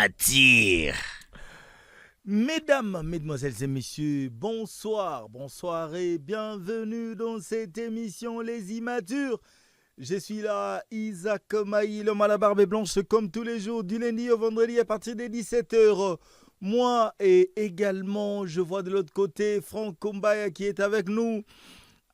m'attire. Mesdames, mesdemoiselles et messieurs, bonsoir, bonsoir et bienvenue dans cette émission Les Immatures. Je suis là, Isaac Maï, l'homme à la barbe blanche, comme tous les jours, du lundi au vendredi à partir des 17h. Moi et également, je vois de l'autre côté Franck Kumbaya qui est avec nous.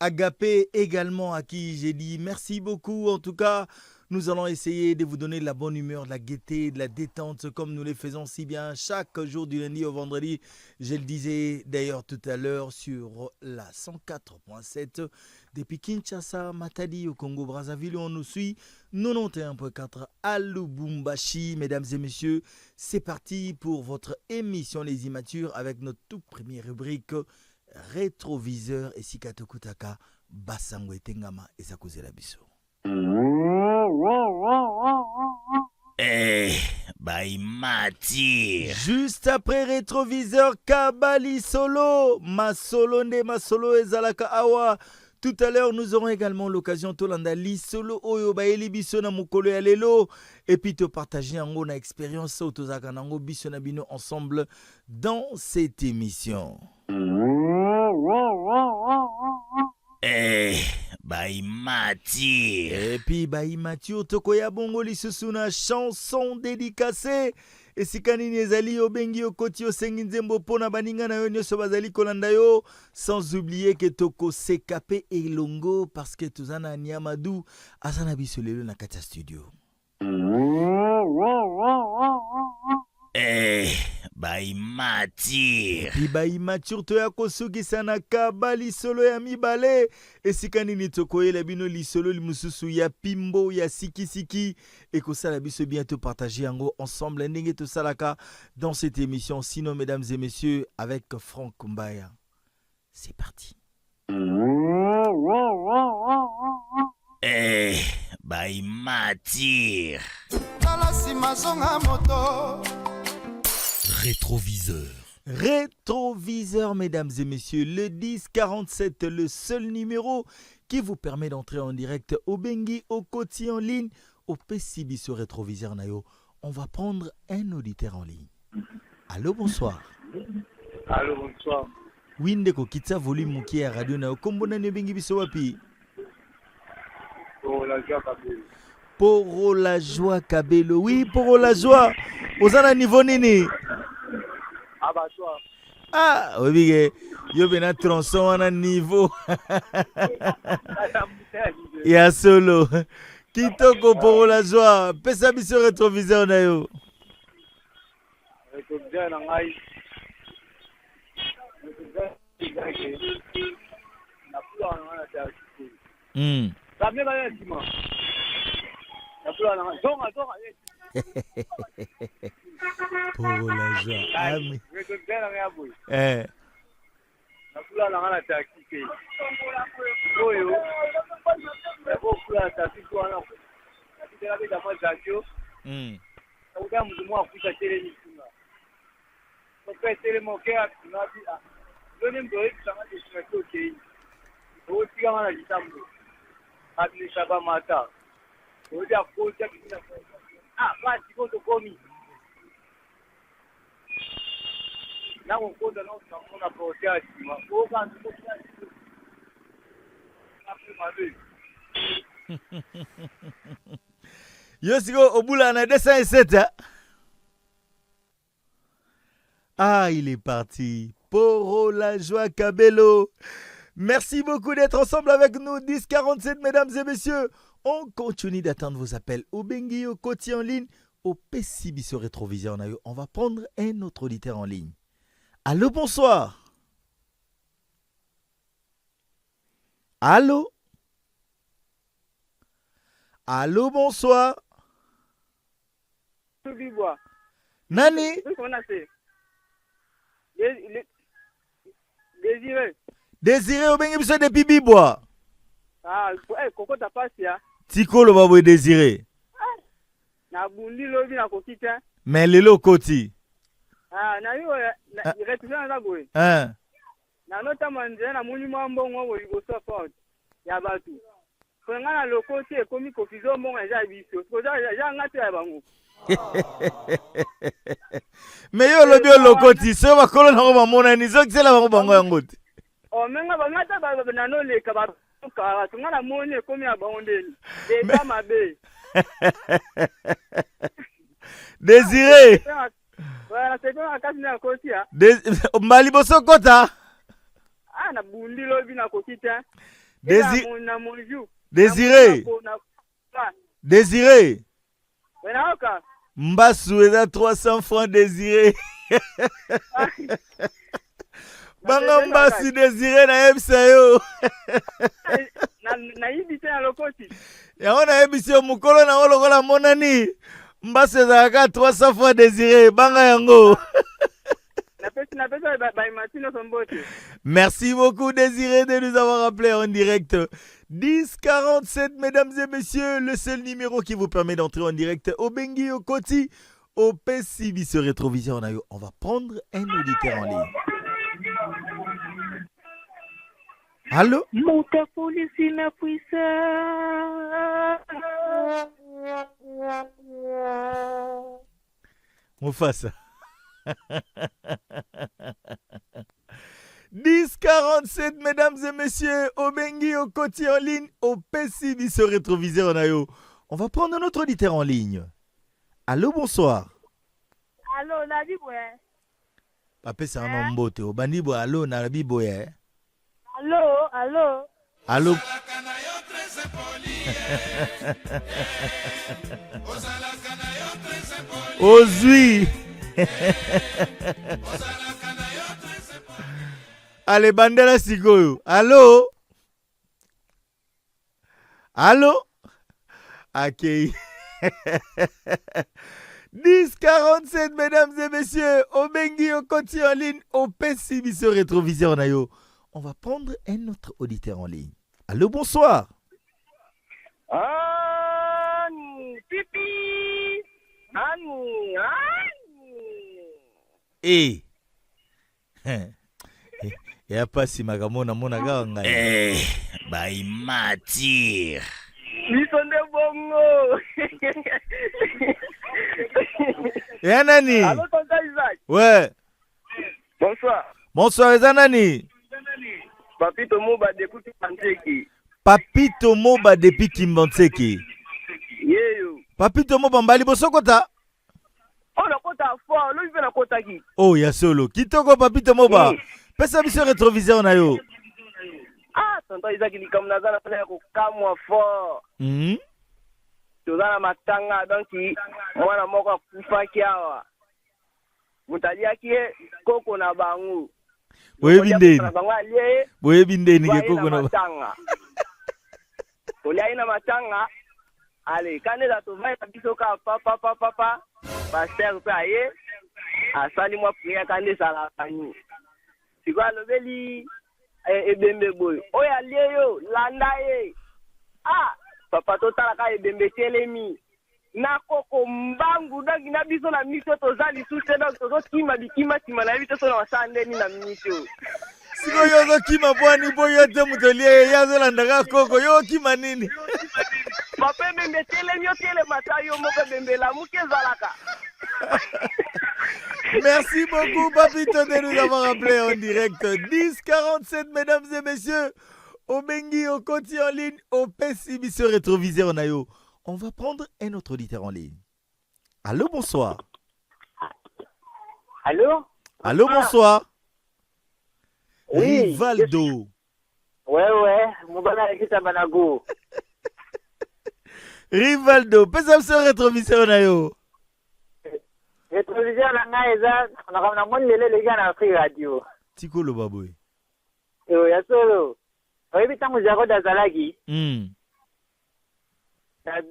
Agapé également, à qui j'ai dit merci beaucoup. En tout cas, nous allons essayer de vous donner de la bonne humeur, de la gaieté, de la détente, comme nous les faisons si bien chaque jour du lundi au vendredi. Je le disais d'ailleurs tout à l'heure sur la 104.7 depuis Kinshasa, Matadi au Congo, Brazzaville, on nous suit 91.4 à Lubumbashi. Mesdames et messieurs, c'est parti pour votre émission Les Immatures avec notre toute première rubrique Rétroviseur et Sikato Kutaka Basango Tengama et Sakuzela Biso. Il m'attire. Juste après Rétroviseur, Kabali Solo, Masolonde, Masolo et Zalaka Awa. Tout à l'heure, nous aurons également l'occasion Tolanda Li Solo Oyo Baeli Biso na Mukolo ya Lelo et puis te partager en gros na expérience Otozaka nango Biso na Bino ensemble dans cette émission. Il m'attire. Et puis il m'attire Tokoya Bongo Lisusuna chanson dédicacée. Et si kanini ezali obengi okoti osengi nzembo pona baninga na yo nyonso bazali kolanda yo, sans oublier que toko sekape elongo parce que tozana Niamadou asana biso lelo na kati ya studio. Il m'attire. Puis m'attire to ya kosukisa na Kabali Solo ya mibale. Et si kanini toko yela bino li solo li mususu ya pimbo ya siki et que ça la biso bientôt partager yango ensemble ndenge to salaka dans cette émission. Sinon mesdames et messieurs avec Franck Kumbaya. C'est parti. Il m'attire. Rétroviseur. Rétroviseur, mesdames et messieurs, le 1047, le seul numéro qui vous permet d'entrer en direct au Bengi, au Koti en ligne, au PCB sur Rétroviseur Nayo. On va prendre un auditeur en ligne. Allô, bonsoir. Allô, bonsoir. Windeko kitsa volume muki à radio Nayo. Kombona ne Bengi biso wapi? Pour la joie, Kabelo. Pour la joie, Kabelo. Oui, pour la joie. Ozana niveau nini? Abattoir. Ah, oui, yo bena tronçon à niveau. Ya solo. Kitoko pour la joie. Pesa biso rétroviseur na yo. Rétroviseur na ngai. Na pula na na ta. Samne ba yima. Na pula na zonga. Pour la joie. Ami. Rétroviseur na ngai boy. Na pula na na ta kike. Oyo. Na pula ta kike wana. Na kitela beta mwa zakyo. Uta mzumu afuta tele ni singa. Kwa tele mokea tunabi a. Doni mdoe tsanga dismeto okay. O tiga mana kitambo. Adni shaba mata. O dia kocha kina. Basi koto komi. Na ngokonda na utamona protest ma. O kantu kocha. Yosiko Obula na 207. Ah, il est parti. Poro la joie Kabelo. Merci beaucoup d'être ensemble avec nous. 1047, mesdames et messieurs. On continue d'attendre vos appels au Bengi, au Koti en ligne, au PCB sur Rétroviseur. On va prendre un autre auditeur en ligne. Allô, bonsoir. Allô? Allô, bonsoir. Nani? Désiré. Désiré au Bengi biso depuis Bibwa. Koko ta pasi ya. Tikolo babo Désiré. Na bundi lobi na kokita. Mais lelo Koti. Na yo retisana na boy. Na nota manje na muni mambo ngo liboso fort. Ya batu. Frangana lokoti ekomi confusion monga eza biso. Eza ngati ya bango. Mais yo lobi lokoti so bakolo na ko bamona ni zo kisela bango bango yango te. O menga bangata ba nanoleka ba ka tungana moni ekomi ya bango ndeni. Eza mabe. Désiré. Voilà, c'est bien akasi na koti ya. Mbali boso kota. Ah na bundi lobi na kokita. Désiré. Désiré. Mbassou est à 300 francs Désiré. Banga Mbassou Désiré na yebisa yo. Na yibite na lokoti. Yango na yebisa mukolo na olokola monani. Mbassou est à 300 francs Désiré. Banga yango. Merci beaucoup Désiré de nous avoir appelé en direct. 1047 mesdames et messieurs, le seul numéro qui vous permet d'entrer en direct au Bengi au Koti au PCB sur Rétrovision. On va prendre un auditeur en ligne. Allô? Moufassa. 1047 mesdames et messieurs, au Bengi, au Koti en ligne, au PCB sur Rétroviseur Nayo. On va prendre un autre auditeur en ligne. Allô, bonsoir. Allô, Nabiboué. Papa, c'est un homme beauté. Au Bandibo, allô, Nabiboué. Allô, allô. Allô. Ozui. Allez, Bandela Sigoyo. Allô? Allô? Ok. 1047, mesdames et messieurs, au Bengi, au Koti en ligne, au PCB sur Rétroviseur Nayo. On va prendre un autre auditeur en ligne. Allô, bonsoir. Pipi. Eh. Il n'y a pas si magamona mona ganga. Eh, by Matir. Misonde bongo. Et Nani? Allô, tonton Isaac. Ouais. Bonsoir. Bonsoir, les Nani. Papito Moba depuis Kimbanteki. Papito Moba depuis Kimbanteki. Yeyo. Papito Moba mbali bosokota. Oh, la kota fort, lui na kota ki. Oh, ya solo. Kitoko Papito Moba. Pesa biso Rétroviseur na yo. Ah, tonton Isaac ni comme nazana na ko kamwa fort. Tozana matanga donc mwana moko kufa kiawa. Mutalia kie koko na bangu. Boyebi ndeni ke koko na matanga. Tolia ina matanga. Allez, kane za to vai biso ka papa. Pasteur pa ye. Asali mwa priya kane sala kanyi. Sikwa lobeli ebembe boy. Oya lieyo landa ye. Ah, papa totala ka ebembe telemi. Na koko mbangu dangi na biso na miso tozali sute donc tozo kima bikima tima na biso na wasandeni na miso. Siko yozo kima bwani boyo te mutolie yazo landaka koko yo kima nini? Papa bembe telemi yo tele matayo moko bembe la muke zalaka. Merci beaucoup, Papito, de nous avoir appelé en direct. 1047, mesdames et messieurs, au Bengi, au Koti en ligne, au PCB sur Rétroviseur Nayo. On va prendre un autre auditeur en ligne. Allô, bonsoir. Allô? Allô, bonsoir. Oui. Rivaldo. Ouais, Moubana Ekita Banago. Rivaldo, pesa sur Rétroviseur Nayo. Rétroviseur Nanga, on a mon les gars na Free Radio. Tiko lo baboy. Ya solo. Oyebi tango zako dazalaki. Na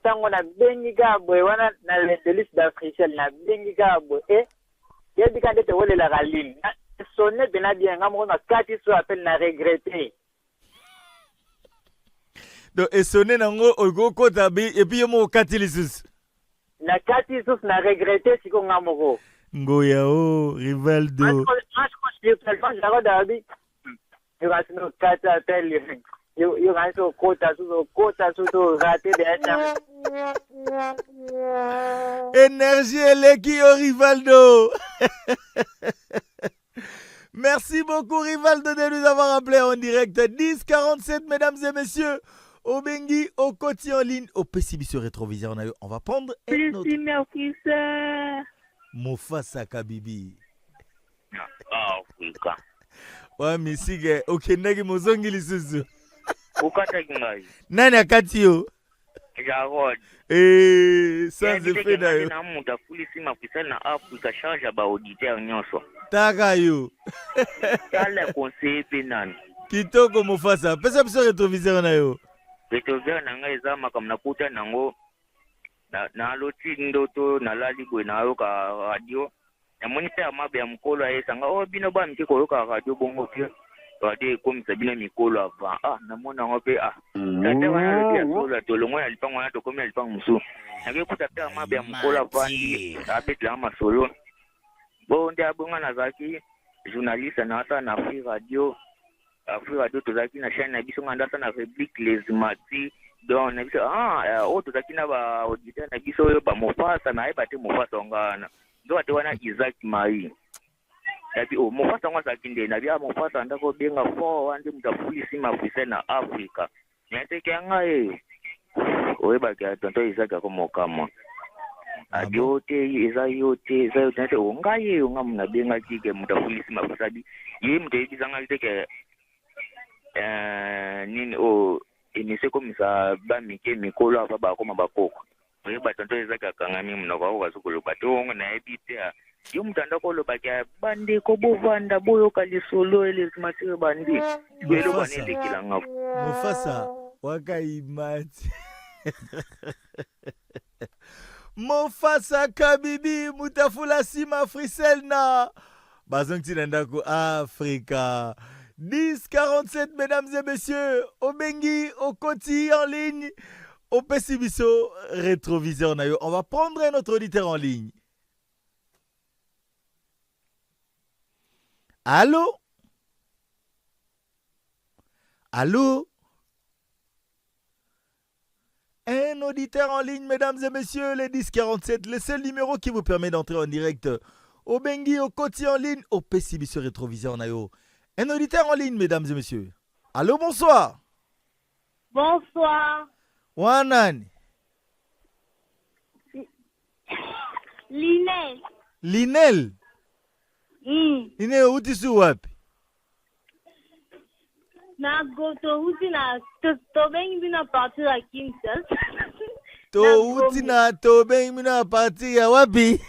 tango na bengi gabwe wana na le liste d'Afrique na bengi gabwe yebi kande te wole la galine. Sonne bena bien ngamo na kati so appelle na regretter. Donc et sonne nango ogo kota bi et puis mo kati lisus. Na kati sus na regretter siko ngamoko. Ngoya o Rivaldo. Je dabi. Tu vas nous kata appelle Yo ganso kota suto raté derrière. Énergie Elekio Rivaldo. Merci beaucoup Rivaldo de nous avoir appelé en direct. 10h47 mesdames et messieurs. Obengi au côté en ligne au PCB sur rétroviseur. On va prendre un autre. Merci. Mofasa Kabibi. Afrika. Ouais, mais si ok nagi mozongi lisusu. Ukata kingai. Nani akati yo? Jarod. Sans effet d'ailleurs. Na muda kulisi mafisa na Afrika charge ba auditeur nyonso. Taka yo. Kala conseil penani. Kitoko Mofasa. Pesa biso rétroviseur na yo. Rétroviseur na ngai eza makamna kuta nango na loti ndoto na lali bwe na yo ka radio. Na monite amabe ya mkolo ayesanga bino ba mke ko ka radio bongo pia. Radio komisa bino mikolo ava. Na mona ngope tata wana loti ya solo tolongo ya lipango na to komia lipango musu. Na ke kuta pia amabe ya mkolo avandi abetla masolo. Bon ndia bonga na zaki journaliste na ata na Free Radio. Free Radio tozaki na chaîne na biso nganda na République les Mati. Donc na biso tozaki na ba auditeur na biso yo ba Mofasa na ebate Mofasa ngana. Ndo ate wana Isaac Mai. Yapi Mofasa ngwa sakinde na bia Mofasa ndako benga fo wande mtafulisi mafisa na Afrika. Nyateke ngai. Oyeba ke tonto Isaac akomokama. Yote eza yote nate ongaye nga muna benga kike mtafulisi mafusabi. Ye mteyibiza nga liteke nini emise komisa ba mike mikolo ava bakoma bakoko. Oyeba tonto Isaac akangami muna kwa ukazukulu batongo na ebite yo mutanda ko loba kya bande ko bovanda boyo kalisolo ele matire bandi. Welo banende kilanga. Mofasa wakaimati. Mofasa Kabibi mutafula sima friselna. Bazongti nandako Afrika. 10h47 mesdames et messieurs. Obengi au Koti en ligne. Au Pessibiso rétroviseur nayo. On va prendre un autre auditeur en ligne. Allô? Allô? Un auditeur en ligne, mesdames et messieurs, les 1047, le seul numéro qui vous permet d'entrer en direct au Bengi, au Koti en ligne, au PCB sur rétroviseur Nayo. Un auditeur en ligne, mesdames et messieurs. Allô, bonsoir. Bonsoir. Wanan. Linel. Linel. Linel, où tu es wapi? Na goto uti na tobengi bina partir à Kinshasa. Uti na tobengi bina partir ya wapi?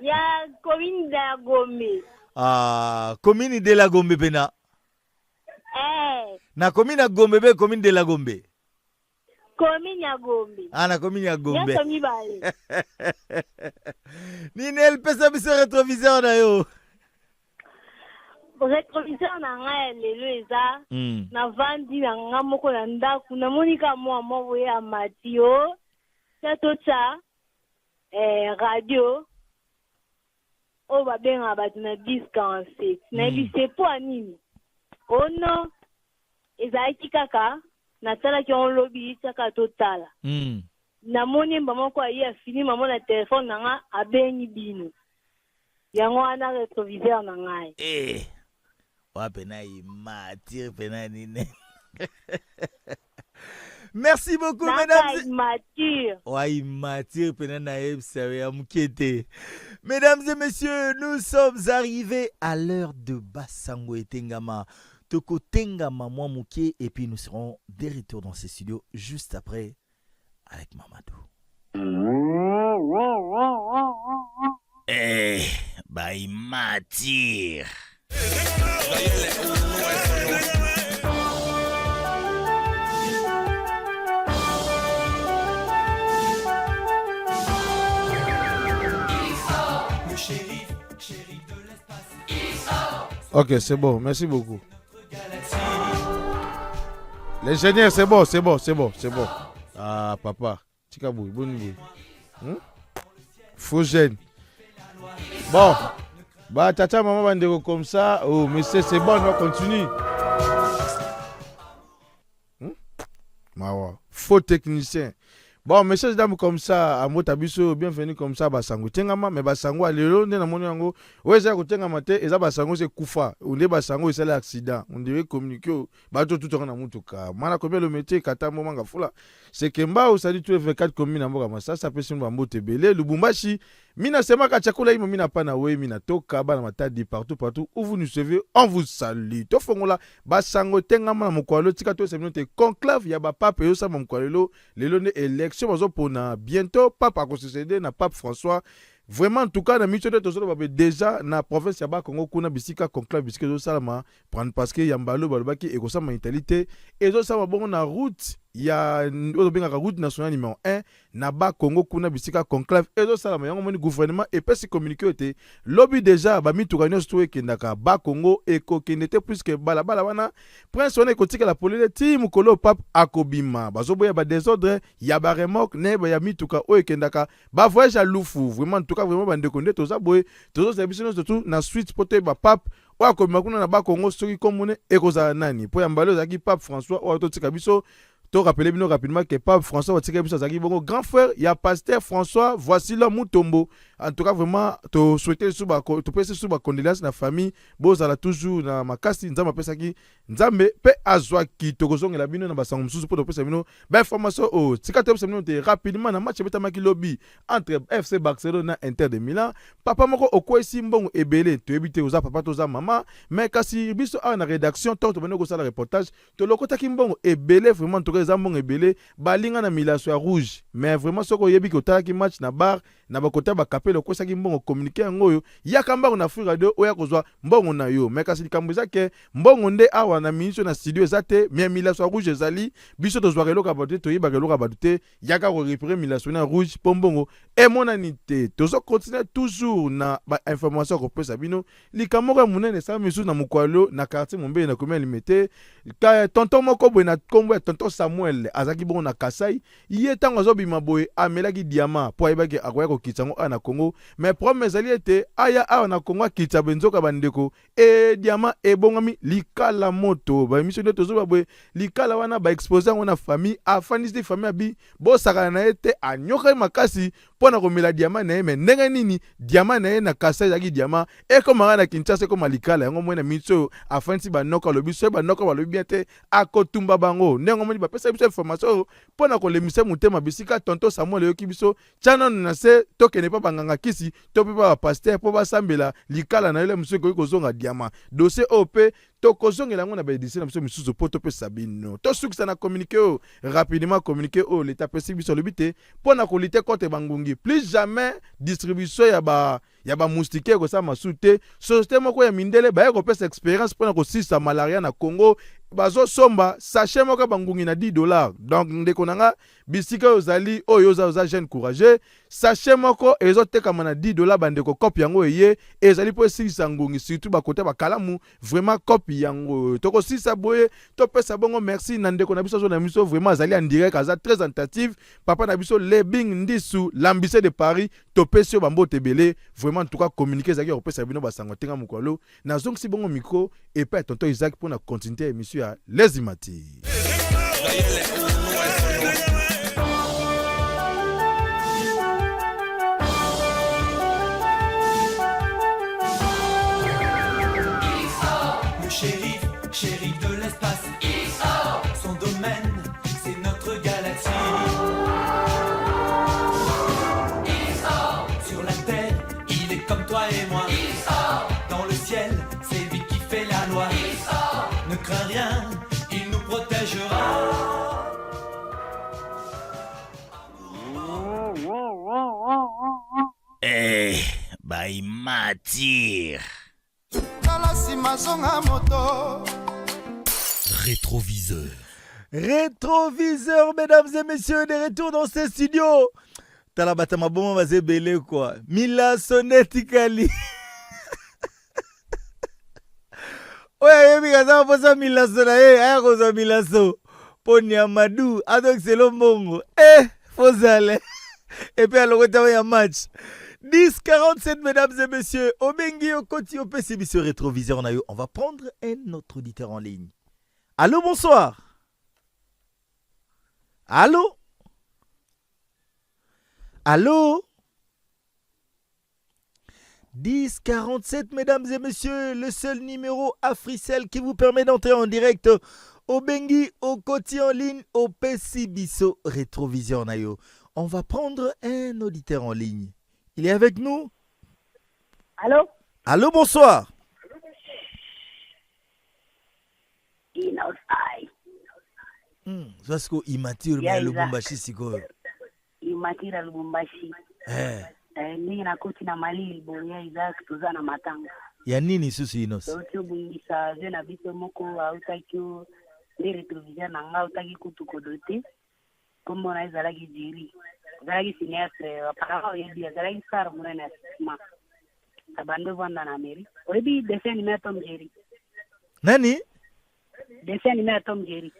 Ya commune de la Gombe. Commune de la Gombe pena. Na commune ya Gombe be commune de la Gombe. Commune ya Gombe. Na commune ya Gombe. Ya komi bale. Ninel pesa biso rétroviseur na yo. Rétroviseur na nga lelo eza na vandi na nga moko na ndaku na monika mwa mwa ya matio cha radio o babenga batu na 1047 na bise po anini ono ezalaki kaka natalaki on lobi tsaka totala na moni mba moko ayi afini mamo na telefone na nga abengi bino yango wana rétroviseur na ngai Merci beaucoup, mesdames. Mesdames et messieurs, nous sommes arrivés à l'heure de Bassango et Tengama. Toko Tengama, moi Mouké, et puis nous serons de retour dans ces studios juste après avec Mamadou. By Matir. Ok, c'est bon, merci beaucoup. L'ingénieur, c'est bon. Ah, papa, Tikabou, bonne nuit. Faux gêne. Bon, bah, tata, maman, va dire comme ça. Oh, mais c'est bon, on continue. Faux technicien. Bon, message d'âme comme ça, à Motabiso, bienvenue comme ça, Basango. Tengama, mais Basango, à l'élo, on est dans mon yango. Ouais, ça, Tengama, et ça, Basango, c'est Koufa. On est Basango, c'est l'accident. On devait communiquer, bateau tout en Amoutuka. Mana, combien le métier, Kata, Momanga, Fula. C'est Kemba, ou ça dit tous les 24 communes en Bogama. Ça peut se faire Tebele, Lubumbashi. Mina, c'est ma Kachakula, Mina Panawe, Mina Toka, Banamata, dit partout. Où vous nous suivez, on vous salue. Tofongola, Basango, Tengama, Mokwalo, Tikato, c'est une conclave, Yaba Pape, et Osa, Mokwalo, les lones élections. Pour bientôt papa concédé na pape François vraiment en tout cas na mission de tozo déjà na province ya ba Congo kuna bisika conclave bisika zo salama prendre parce que yambalo balobaki ekosa mentalité et zo sama bongo na route ya obenga route nationale numéro 1 na ba Congo kuna bisika conclave et zo salama yango moni gouvernement et peut se communiquer te lobby déjà ba mitukanyo sto ekendaka ba Congo eko kenete plus que balabala wana prince on ekotika la polele ti mukolo pape akobima bazo boya ba désordre ya ba remorque ne ba ya mituka o ekendaka ba voyage à Lufu vraiment tout vraiment bande konde toza boye tozo service tout na suite pote ba pape wa ko makuna na ba Congo soki komone ekoza nani po ya mbalo zaki pape François o to tika biso to rappeler bino rapidement que pape François wa tika biso zaki bongo grand frère ya pasteur François voici l'homme Mutombo en tout cas vraiment to souhaiter suba to pese suba condoléances na famille bozala toujours na makasi nzamba pesaki nzambe pe azwa ki tokozongela bino na basango mususu po to pesa bino ba information o tika to pesa bino te rapidement na match beta maki lobby entre FC Barcelone na Inter de Milan papa moko okwesi mbongo ebele to ebite oza papa to za mama mais kasi biso a na rédaction to to bino ko sala reportage to lokota ki mbongo ebele vraiment to za mbongo ebele balinga na Milaso ya rouge mais vraiment soko yebi ko tala ki match na bar na bakota bakape lo kosaki mbongo communiquer ngoyo yakamba na Afrika radio oya kozwa mbongo na yo mais kasi likambuza ke mbongo nde awa na mission na studio ezate mais Milaso ya rouge ezali biso to zwa loka badote to yeba loka badote yaka ko récupérer Milaso na rouge pombongo et monanité tozo continuer toujours na ba information ko pesa bino likamoko munene sa misu na mukwalo na quartier mombe na commune limité ka tonton moko boy na kombo tonton Samuel azaki bongo na Kasai ye tango zo bima boy amelaki diamant po ayebaki akoya ko kitsango na Congo mais problème ezali ete aya awa na Congo kitsa benzoka bandeko e diamant ebongami likala moto ba mission de tozo boy likala wana ba exposer wana famille afanisi famille abi bo saka na ete anyoka makasi pona komela diamant na mais ndenge nini diamant na na Kasai zaki diamant e komanga na Kinshasa ko malikala yango mwana mitso afanisi ba noka lobi so ba noka ba lobi biate akotumba bango ndenge moni ba pesa biso information pona ko lemisa mutema bisika tonto Samuel yoki biso chana na se tokene pa banganga kisi to pe ba pasteur po ba sambela likala na ile musu ko zonga diamant dossier OP to kozongela ngo na ba édition na biso misusu po to pe sabino to sukisa na communiquer rapidement communiquer l'état pesi biso le bité pona ko lutter contre bangungi plus jamais distribution ya ba moustique ko sa masute société moko ya mindele ba ko pesa expérience pona ko sisa malaria na Congo bazo somba sachet moko bangungi na $10 donc ndeko nanga bisika ozali oyo oza jeune courageux sachet moko ezoteka mana $10 bandeko copie yango eye ezali po sisa ngungi surtout ba côté ba kalamu vraiment copie yango toko sisa boye to pesa bongo merci na ndeko na biso zo na miso vraiment azali en direct aza très tentative papa na biso Lebing Ndisu l'ambissé de Paris to pesio bambo tebele vraiment en tout cas communiquer zaki ko pesa bino basango tenga mukolo na zongi si bongo micro et pas tonton Isaac pour na continuer émission à Les Imati. Shérif de l'espace, son domaine, c'est notre galaxie. Sur la terre, il est comme toi et moi. Dans le ciel, c'est lui qui fait la loi. Ne crains rien, il nous protégera. Eh, by Matir. Rétroviseur. Rétroviseur, mesdames et messieurs, de retour dans ces studios. Talabatama bon va zébélé quoi. Mila sonetikali. Ouais, mais ça va ça Mila sonae, aya koza Mila so. Poni Amadou, adok c'est le mongo. Faut aller. Et puis alors on a un match. 10-47, mesdames et messieurs. Obengi Okoti OPCB sur Rétroviseur. On va prendre un autre auditeur en ligne. Allô, bonsoir. Allô? Allô? 1047, mesdames et messieurs, le seul numéro Africell qui vous permet d'entrer en direct au Bengi, au Koti en ligne, au Pessibiso Rétrovision Nayo. On va prendre un auditeur en ligne. Il est avec nous? Allô? Allô, bonsoir. Parce que Imatire mais Lubumbashi siko. Imatira Lubumbashi. Ni na koti na malili bonya Isaac tuzana matanga. Ya nini susu Inos? Tokyo bungisa zena biso moko autakyo les rétroviseurs na nga utaki kutuko dote. Comme na ezalaki jiri. Ezalaki cinéaste apparemment yebi ezalaki star mona ma. Abando vanda na meri. Oyebi dessin animé Tom Jerry. Nani? Dessin animé Tom Jerry.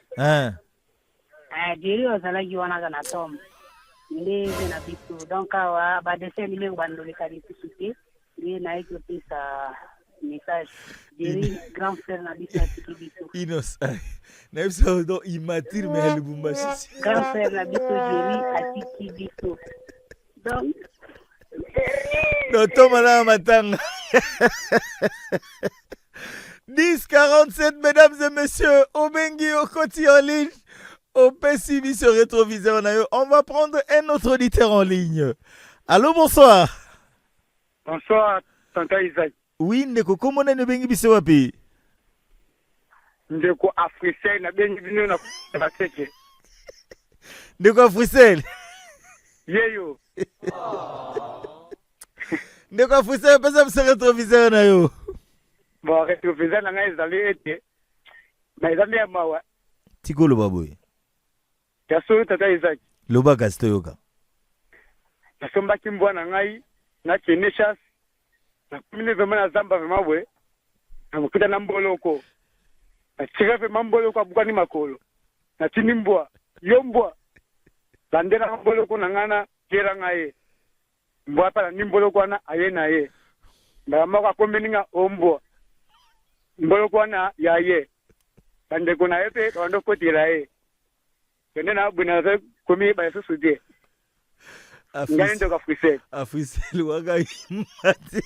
Jerry ozalaki wana na Tom. Ndeze na biso donc awa ba dessin animé bandole kali kusuke. Ndiye na iko pesa message. Jerry grand frère na biso atiki biso. Inos. Na biso do Imatire mais Lubumbashi. Grand frère na biso Jerry atiki biso. Donc Tomala Matanga. 1047, mesdames et messieurs, au Bengi, au Koti en ligne, au PCB sur Rétroviseur. On va prendre un autre auditeur en ligne. Allô, bonsoir. Bonsoir, Tanta Isaac. Oui, Ndeko, comment on est Bengi Biso Wapi? Ndeko Africell na Bengi Bino na Baseke. Ndeko Africell. Yeyo. Ndeko Africell, pesa sur Rétroviseur na yo. Bon, Rétroviseur na nga ezali ete. Na ezali ya mawa. Tiko loba boy. Yaso Tata Isaac. Loba gasto yoka. Nasombaki mbwana ngai na Keneshas. Na kumine vema na zamba vema we. Na mkuta na mboloko. Na tira vema mboloko abukani makolo. Na tini mbwa. Yo mbwa. Landera mboloko na ngana kera ngaye. Mbwa pala ni mboloko wana aye na ye. Mbwa kombeninga ombwa. Mboloko wana ya ye. Bandeko na yepe kawando kotira ye. Kende na bwina ze komi ba yesu suje. Ngani ndo ka Africell. Africell waga Imati.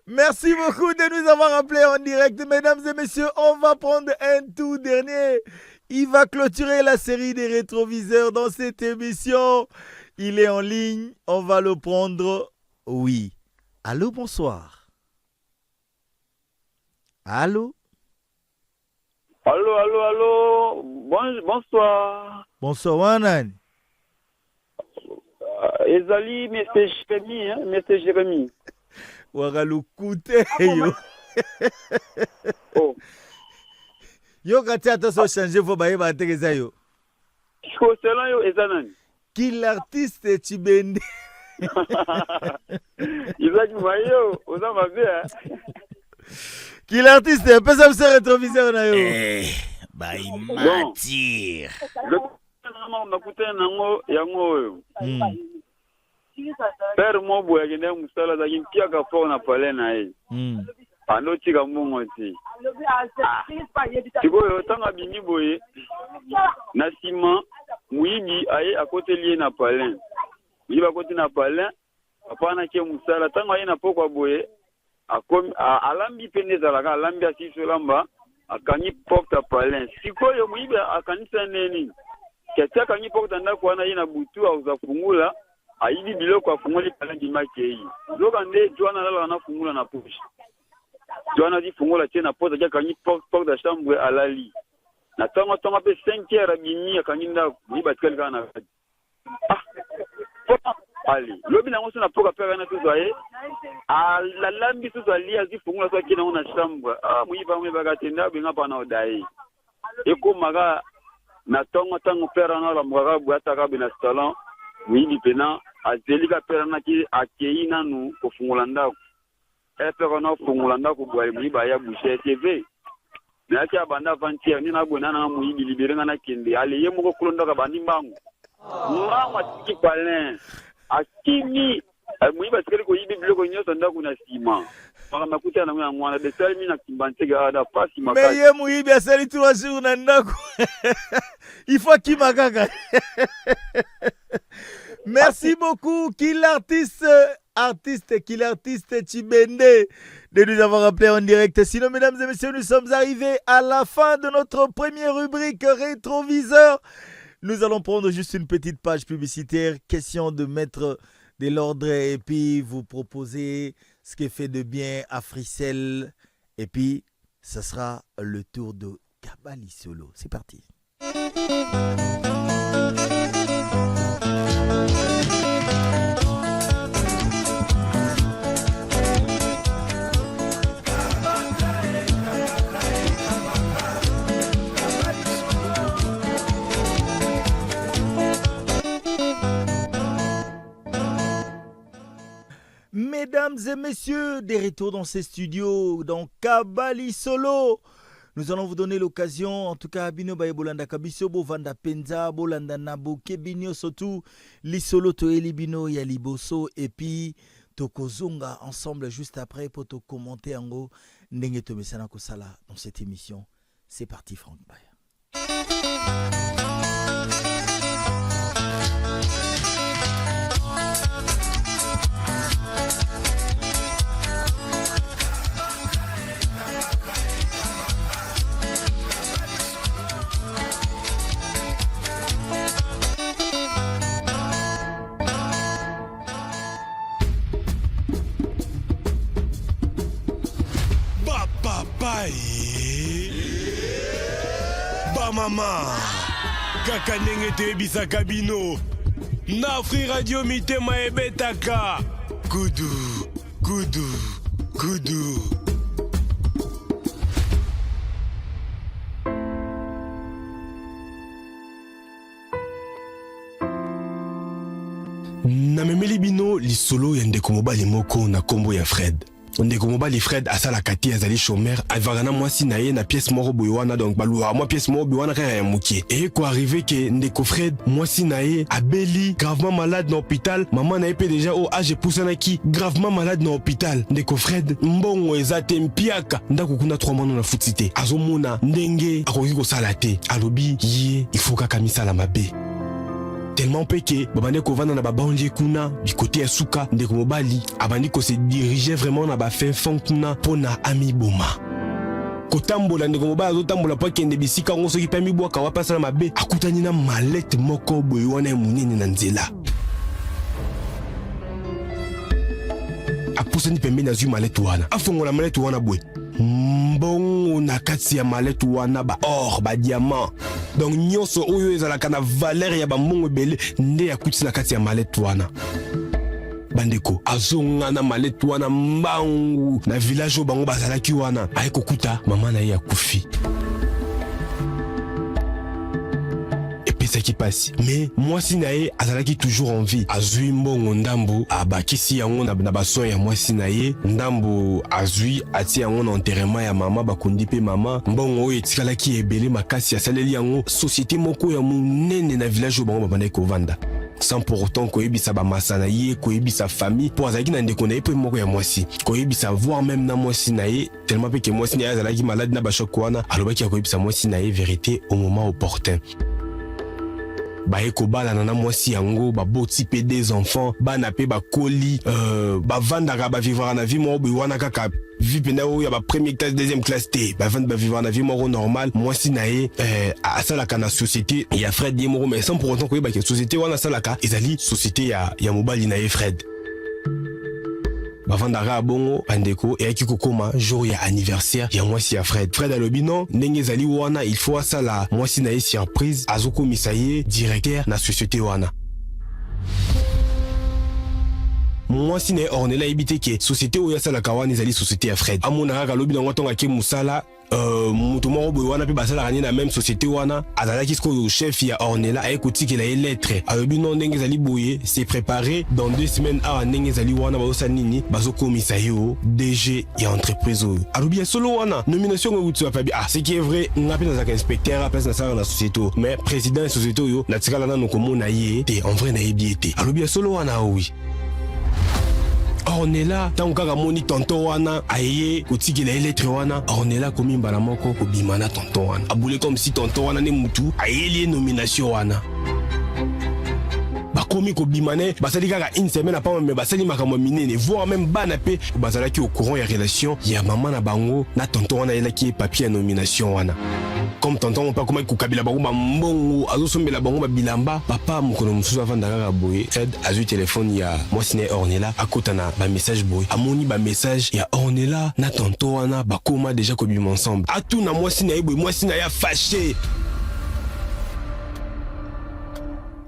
Merci beaucoup de nous avoir appelés en direct, mesdames et messieurs. On va prendre un tout dernier. Il va clôturer la série des rétroviseurs dans cette émission. Il est en ligne. On va le prendre. Oui. Allô, bonsoir. Allô? Allô. Bonsoir. Bonsoir, Wanan. Ezali, Mr. Jérémy. Wagalukute, yo. Oh. Yo, quand tu as changé, il faut que ça yo. Choselan yo, Ezanan. Qui l'artiste Chibende? Isaac Mayo, oza mabe. Qui l'artiste, peut ça me rétroviseur na yo. Bah, Imatire. Le nakute nango yango oyo. Père mobo ya kende musala za kimpia ka fo na pale na ye. Ando tika mbongo ti. Tiko yo tanga bini boye. Na sima muyibi aye akote lié na pale. Muyibi akote na pale. Apana ke musala tanga ye na pokwa boye. Alambi pende zalaka alambi asiso lamba akani porte pale. Siko yo muyibi akanisa neni. Ketia kanyi porte ndako wana ye na butu auza fungula. Ayibi biloko afungoli pale ndimakei. Zoka nde Joana lala na fungula na push. Joana di fungula tena porte ya kanyi porte de chambre alali. Na tonga pe 5h abimi akanyi ndako ni batikali kana. Ali, lobi na ngoso na poka pera na tuzaye. La lambi tuzalia azi fungula so kina na chambre. Muyiba mweba tenda binga pa na odai. Eko maga na tonga pera na la mwaga buata ka bina salon. Muyibi pena azelika pera na ki akei nanu ko fungula ndako. Pera na fungula ndako bwa muyiba ya boucher TV. Na ki abanda vantier ni na bona na muyibi libere na kende. Ale ye moko kulonda ka bandi mbangu. Mwa tiki palen. Akimi muyiba sikeli ko yibi biloko nyoso ndako na sima. makambo akuta na yango wana desali mina kimbantega ada pasi Mais makasi. ye muyibi asali 3 jours na ndako. Il faut qu'il m'agaga. Merci beaucoup, Kill Artiste Chibende, de nous avoir appelé en direct. Sinon, mesdames et messieurs, nous sommes arrivés à la fin de notre première rubrique rétroviseur. Nous allons prendre juste une petite page publicitaire. Question de mettre de l'ordre et puis vous proposer ce qui fait de bien à Frissel. Et puis, ce sera le tour de Kabali Solo. C'est parti. Mesdames et messieurs, des retours dans ces studios, dans Kabali Solo. Nous allons vous donner l'occasion, en tout cas, Bino Baye Bolanda Kabiso, Bovanda Penza, Bolanda Nabo, Kebinyo Sotu, Lisolo Toeli Bino, Yaliboso, et puis Tokozonga ensemble juste après pour te commenter en gros, Ndenge Tomesana Kosala dans cette émission. C'est parti, Franck Baye. Mama kaka ndenge toyebisaka bino na Free Radio mitema ebetaka kudu kudu kudu. Namemeli bino lisolo ya ndeko mobali moko na kombo ya Fred. Ndeko mobali Fred asala kati azali chômeur avaka na mwasi na ye na pièce moko boye wana donc baluwa mwa pièce moko boye wana kaka ya mukie et ko arrivé que ndeko Fred mwasi na ye abeli gravement malade na hôpital maman na ye pe déjà au âge epusanaki gravement malade na hôpital ndeko Fred mbongo eza te mpiaka ndako kuna 3 mois na futi te azomona ndenge akoki kosala te alobi ye il faut kaka misala mabe tellement peke babande kovanda na babanje kuna bikote ya suka ndeko mobali abandi ko se diriger vraiment na ba fin fond kuna pona ami boma kotambola ndeko mobali azotambola po kende bisika ngo soki pami bwaka wapasa na mabe akutani na malette moko boye wana munene na nzela apusani pembeni azwi malette wana afongola malette wana boye mbongo na kati ya malette wana ba or ba diamant donc nyonso oyo ezalaka na valeur ya bambongo ebele nde akuti na kati ya malette wana bandeko azonga na malette wana mbangu na village oyo bango bazalaki wana aye kokuta mama na ye akufi epesaki pasi mais mwasi na ye azalaki toujours en vie azwi mbongo ndambo abakisi yango na basoin ya mwasi na ye ndambo azwi atie yango na enterrement ya mama bakundi pe mama mbongo oyo etikalaki ebele makasi asaleli yango société moko ya monene na village oyo bango babandaki kovanda sans pour autant koyebisa bamasa na ye koyebisa famille po azalaki na ndeko na ye pe moko ya mwasi koyebisa voire même na mwasi na ye tellement pe ke mwasi na ye azalaki malade na bashok wana alobaki akoyebisa mwasi na ye vérité au moment opportun baye kobalana na mwasi yango baboti pe des enfants bana pe bakoli bavandaka bavivaka na vie moko boye wana kaka vie pena oyo ya ba première classe deuxième classe te bavanda bavivaka na vie moko normal mwasi na ye asalaka na société ya Fred ye moko mais sans pour autant koyeba ke société wana asalaka ezali société ya mobali na ye Fred bavandaka bongo bandeko eyaki kokoma jour ya anniversaire ya mwasi ya Fred alobi non ndenge ezali wana il faut asala mwasi na ye surprise azokomisa ye directeur na société wana mwasi na ye ornela yebi te ke société oyo asalaka wana ezali société ya Fred amonaka alobi nango ntongo ake mosala moto moko boye wana mpe basalaka nie na même société wana azalaki sikoyo chef ya ornela aye kotikela ye lettre alobi non ndenge ezali boye c'est préparé dans 2 semaines awa ndenge ezali wana bazosala nini bazokomisa ye o DG ya entreprise oyo alobi ya solo wana nomination euti apabi ce qui est vrai nga mpe nazalaka inspecteur place nasalaka na société oyo mais président ya société oyo natikala nano komona ye te en vrai nayebi ye te alobi ya solo wana oui Ornella tango kaka moni tonton wana aye kotikela lettre wana Ornella komi mbala moko kobima na tonton wana abule comme si tonton wana ne mutu ayeli nomination wana bakomi kobimane basali kaka une semaine apama me basali makambo minene voire même bana pe bazalaki au courant ya relation ya mama na bango na tonton wana yelaki papier ya nomination wana comme tonton on pas comment kokabila bango mbongo azosombela bango babilamba papa mokolo mususu avanda kaka boye Fred azui téléphone ya mwasi na Ornella akota na ba message boye amoni ba message ya Ornella na tonton wana bakoma déjà kobima ensemble atuna mwasi na boye mwasi na ya fâché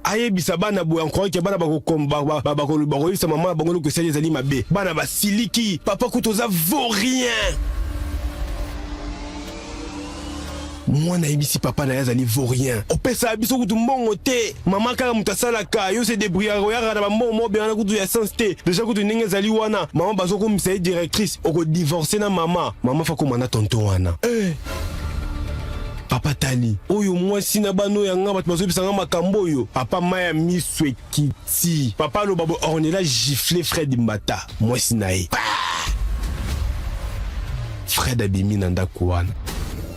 ayebisa bana boye encore ke bana bakoyebisa mama bango ko sali ezali mabe bana basiliki papa kutoza vaurien mwana yebisi papa na yazali vaurien opesa biso kutu mbongo te mama kaka mutu asalaka yo se débrouillard oyaka na bambongo bena kutu ya sens te déjà kutu ndenge ezali wana mama bazokomisa ye directrice okodivorce na mama fa komanda tonton wana papa tali oyo mwasi na bano yanga bato bazobisanga makambo oyo papa maya miso ekiti papa aloba bo Ornella gifle Fred Mbata mwasi na ye Fred abimi na ndako wana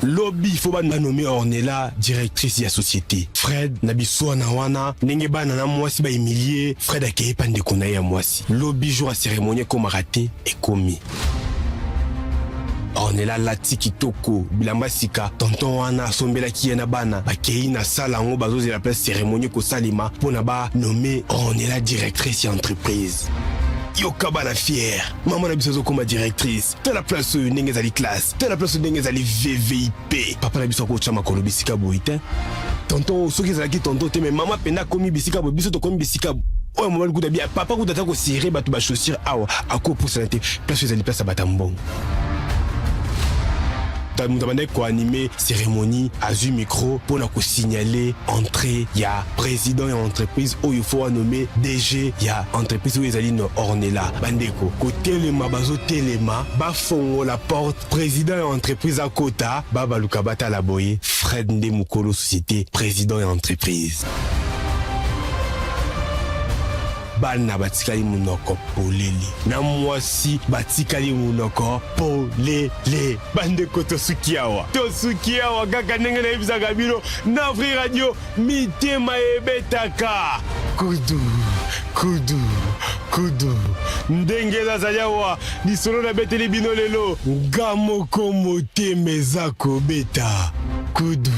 lobi faut ba nommer Ornella directrice ya société Fred na biso na wana ndenge bana na mwasi ba humilier Fred akeye pande kona ya mwasi lobi jour à cérémonie comme raté et commis Ornella lati kitoko bilamba sika tonton wana sombelaki ye na bana bakei na sala ngo bazoze la place cérémonie ko salima pona ba nommer Ornella directrice ya entreprise yoka bana fier maman na biso zo comme directrice te la place ndenge zali classe te la place ndenge zali VVIP papa na biso ko chama ko bisika boite tonton soki zalaki tonton te mais maman penda komi bisika bo biso to komi bisika oyo mobali kuta bien papa kuta ta ko serrer bato ba chaussure awa ako pour ça te place zali place batambong Moutabane ko animé cérémonie azu micro pour na ko signaler entrée ya président et entreprise où il faut nommer DG ya entreprise où ezali no Ornella bandeko ko telema bazo telema ba fongo la porte président et entreprise à kota baba lukabata la boye Fred Nde Mukolo société président et entreprise bana batikali munoko polele na mwasi batikali munoko polele bandeko tosukiawa kaka ndenge na ebisaka bino na Free Radio mitema ebetaka kudu ndenge nazali awa lisolo na beteli bino lelo nga moko motema eza kobeta kudu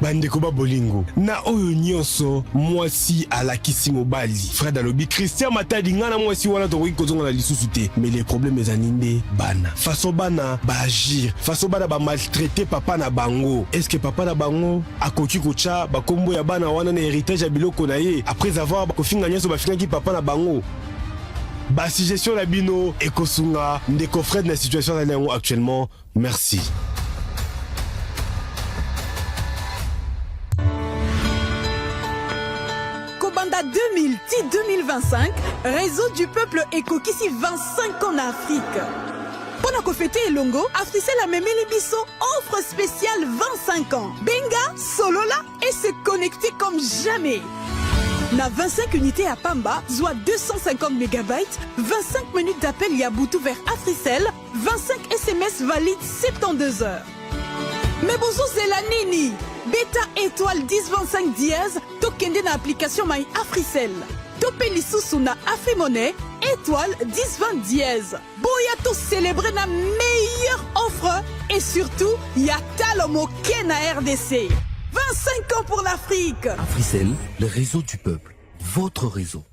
bandeko ba bolingo na oyo nyonso mwasi alakisi mobali Fred alobi Christian Matadi ngana mwasi wana tokoki kozonga na lisusu te mais les problèmes ezaninde bana façon bana ba agir façon bana ba maltraiter papa na bango est-ce que papa na bango akoki kocha ba kombo ya bana wana na héritage ya biloko na ye après avoir kofinga nyonso bafingaki papa na bango ba suggestion na bino ekosunga ndeko Fred na situation na yango actuellement merci. Banda 2010-2025, Réseau du Peuple Ekokisi 25 ans en Afrique. Pendant qu'on fêtait Elongo, Africell a même Bisso offre spéciale 25 ans. Benga, Solola et se connecter comme jamais. Na 25 unités à Pamba, soit 250 MB, 25 minutes d'appel Yaboutou vers Africell, 25 SMS valides 72 heures. Mais bonjour, c'est la Nini. Beta étoile 1025 dièse, tokende na application My Africell. Topeli sous na Afrimonnaie, étoile 1020 dièse. Boya to célébrer na meilleure offre et surtout, ya talomo na RDC. 25 ans pour l'Afrique. Africell, le réseau du peuple. Votre réseau.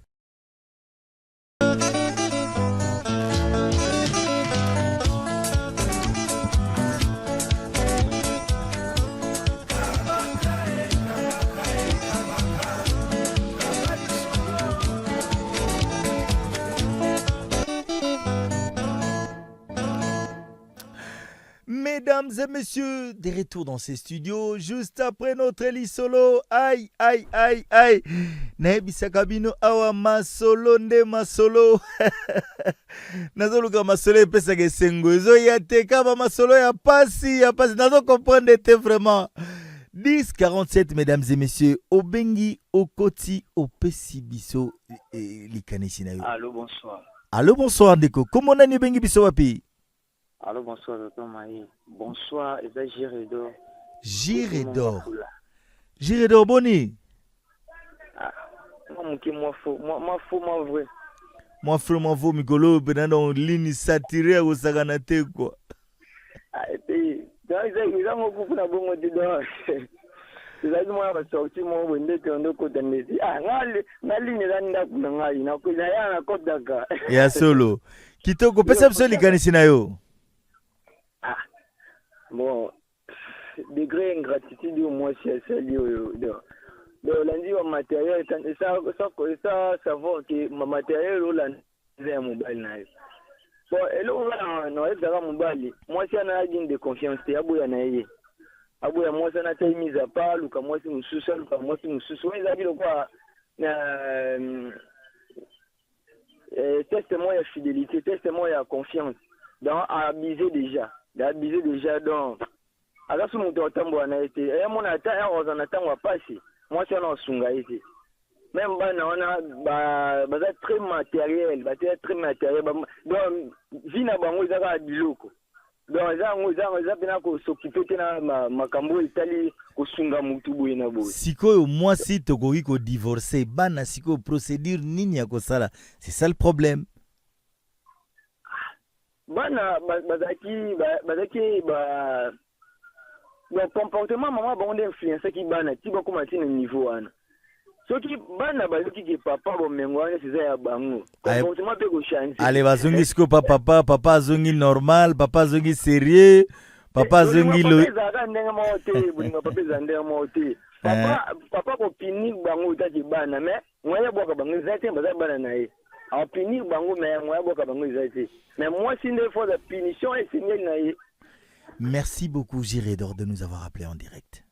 Mesdames et messieurs, des retours dans ces studios, juste après notre Eli Solo. Aïe, aïe, aïe, aïe. Nebisa kabino awa masolo nde masolo. Nazoluka masolo epesa ke sengo. Ezo ya te kaba masolo ya pasi. Nazo comprendre te vraiment. 10-47, mesdames et messieurs, Obengi, Okoti, Opesi Biso, Likanisi na yo. Allô, bonsoir. Allô, bonsoir, Ndeko. Comment on a Obengi Biso wapi? Allô, bonsoir, Dr. Maï. Bonsoir, et bien, Giredor. Giredor, boni. Moi, vrai. Moi, frère, vous, Mikolo, Benano, ligne satirée au Saganate, quoi. Et puis, ils ont beaucoup de bon dedans. Ils ont sorti mon bonnet de nos côtés. Ah, la ligne là, ya solo. Kitoko, pesa pso likanisi na yo. Ah, bon, degré ingratitude au moins c'est lié au lundi au matériel et ça savoir que ma matériel au lundi c'est mobile na bon et là on va non ezaka mobile moi si ana gain de confiance ya boya na ye aboya moi ça na ta mise à part luka moi si mususu luka moi si mususu on ezaki quoi test-moi la fidélité, test-moi la confiance. Donc, abuser déjà donc. Alors, si mon temps a été, et mon attend, on attend, on va passer. Moi, c'est un sunga ici. Même, on a très matériel, très matériel. Donc, vina bango, ils ont du loco. Donc, ils ont s'occuper de ma cambo Italie, au sunga mutubu na bo. Siko, moi, si tu as divorcé, bana siko procédure nini ko sala. C'est ça le problème. Bana, bazaki, le comportement, maman, bon, d'influence qui bana, tu vas commencer le niveau, hein. Ce qui bana, bazaki qui papa, bon, mengoane, c'est ça, bango. Comportement peut go changer. Allez, bazongi siko papa zongi normal, papa zongi sérieux, papa zongi le. Papa ko pini bango tati bana, mais moi ya boka bango zati bana na ye. A pini bango mais moi ya boka bango zati. Mais moi si une fois de punition et signer na ye. Merci beaucoup Giredor de nous avoir appelé en direct.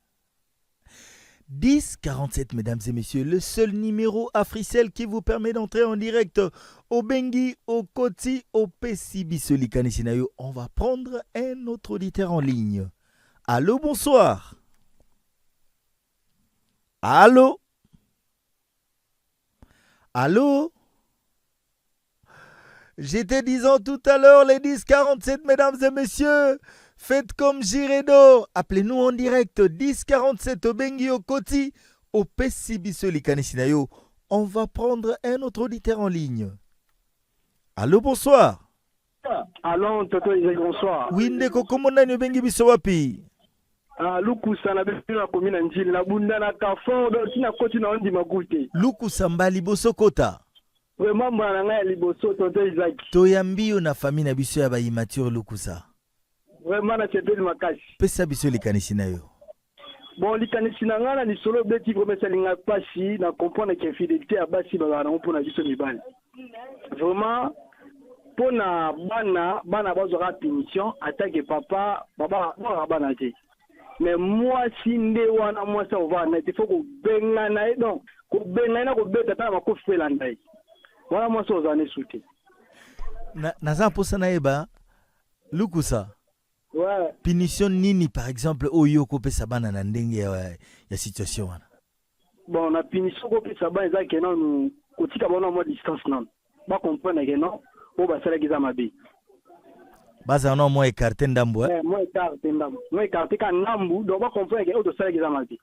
10-47, mesdames et messieurs, le seul numéro Africell qui vous permet d'entrer en direct au Bengi, au Koti, au Pesibi Solikanissinayo. On va prendre un autre auditeur en ligne. Allô, bonsoir. Allô? Allô? J'étais disant tout à l'heure, les 10-47, mesdames et messieurs, faites comme Giredor. Appelez-nous en direct, 10-47 au Bengi, au Koti, au Pesibiso Likanissinayo. On va prendre un autre auditeur en ligne. Allô, bonsoir. Allô, Toto, bonsoir. Oui, Ndeko, comment on a Bengi Biso wapi? Lukusa na bina komina njili na bunda na kafo do tina koti na ondi magute. Lukusa mbali boso kota. Vraiment mbana nga liboso tonto Isaac. Toyambio na famille na biso ya ba immature Lukusa. Vraiment na tebeli makasi. Pesa biso likanisi na yo. Bon likanisi na ngana ni solo beti promesa linga pasi na comprendre que fidélité à basi ba na mpona biso mibali. Vraiment pona bana bazora punition attaque papa bana te. Mais moi si ndé wana moi ça va na il faut ko benga na donc ko benga na ko beta ta ko fela ndai voilà moi ça ozane souté na za posa na eba Lukusa ouais punition nini par exemple oyo ko pesa bana na ndenge ya situation wana bon na punition ko pesa bana za ke non ko tika bona mo distance non ba comprendre que non o ba sala kiza mabe. Baza non moi écarté ndambo moi écarté kan ndambo donc on comprend que auto sala kiza mabe.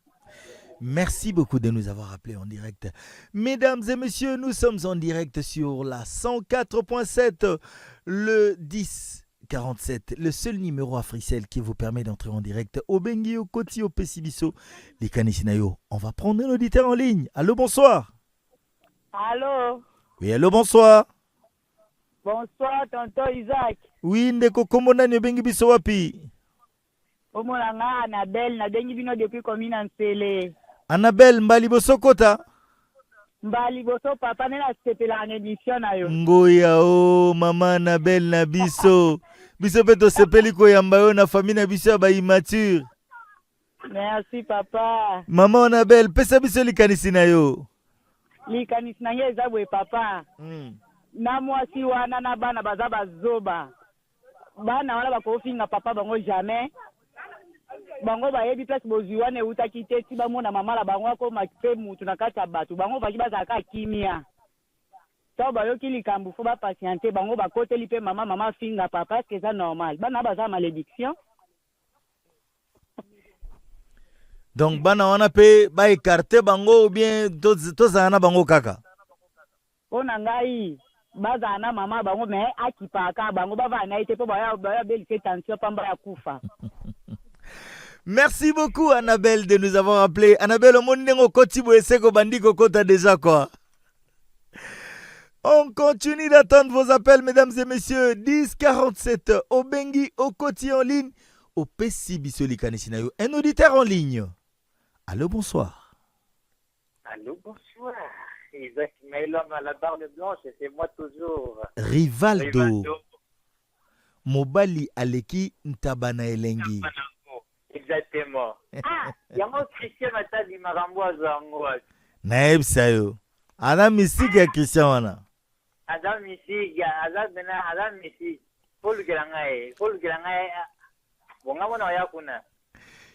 Merci beaucoup de nous avoir appelés en direct. Mesdames et messieurs, nous sommes en direct sur la 104.7, le 10-47, le seul numéro Africell qui vous permet d'entrer en direct au Bengi, au Koti, au Pesibiso, les Kanissinayo. On va prendre un auditeur en ligne. Allô, bonsoir. Allô. Oui, allô, bonsoir. Bonsoir, tonton Isaac. Oui, Ndeko, comment on a Bengi Biso wapi? Omolanga Annabelle, na Bengi Bino depuis commune Nsele. Annabelle, mbali boso kota? Mbali boso papa nena sepela en édition na yo. Ngoya o mama Annabelle na biso. Biso peto sepeli ko yamba yo na famille na biso ba immature. Merci papa. Maman Annabelle, pesa biso likanisi na yo. Likanisi na ye zabwe papa. Na mwasi wana na bana baza bazoba. Bana wana bakofinga papa bango jamais. bango bayebi place bozwi wana eutaki te ti bamona mama na bango akoma mpe mutu na kati ya bato bango baki bazalaka kimia so bayoki likambo fo bapatiente bango bakoteli mpe mama finga papa parce que eza normal bana baza malédiction. Donc bana wana pe ba écarter bango ou bien tozala na bango kaka mpona ngai bazala na mama bango me akipaka bango bavaa na ye te mpo bayabelise tension pamba ya kufa. Merci beaucoup Annabelle de nous avoir appelé. Annabelle au monde ngo kotibo eseko bandiko kota déjà quoi. On continue d'attendre vos appels mesdames et messieurs. 1047 Obengi Okoti en ligne au Pessi Bisoli Kanesinayo. Un auditeur en ligne. Allô, bonsoir. Allô, bonsoir. Isaac Maïlom à la barbe blanche, c'est moi toujours. Rivaldo. Mobali Aleki Ntabana Elengi. Exactement. Ah, il y a mon Christian Matadi Maramboise en Naeb Sayo. Adam Mystique et Christian Wana. Adam Mystique, Adam Mystique. Paul Gelangae. Bonga mwana yakuna.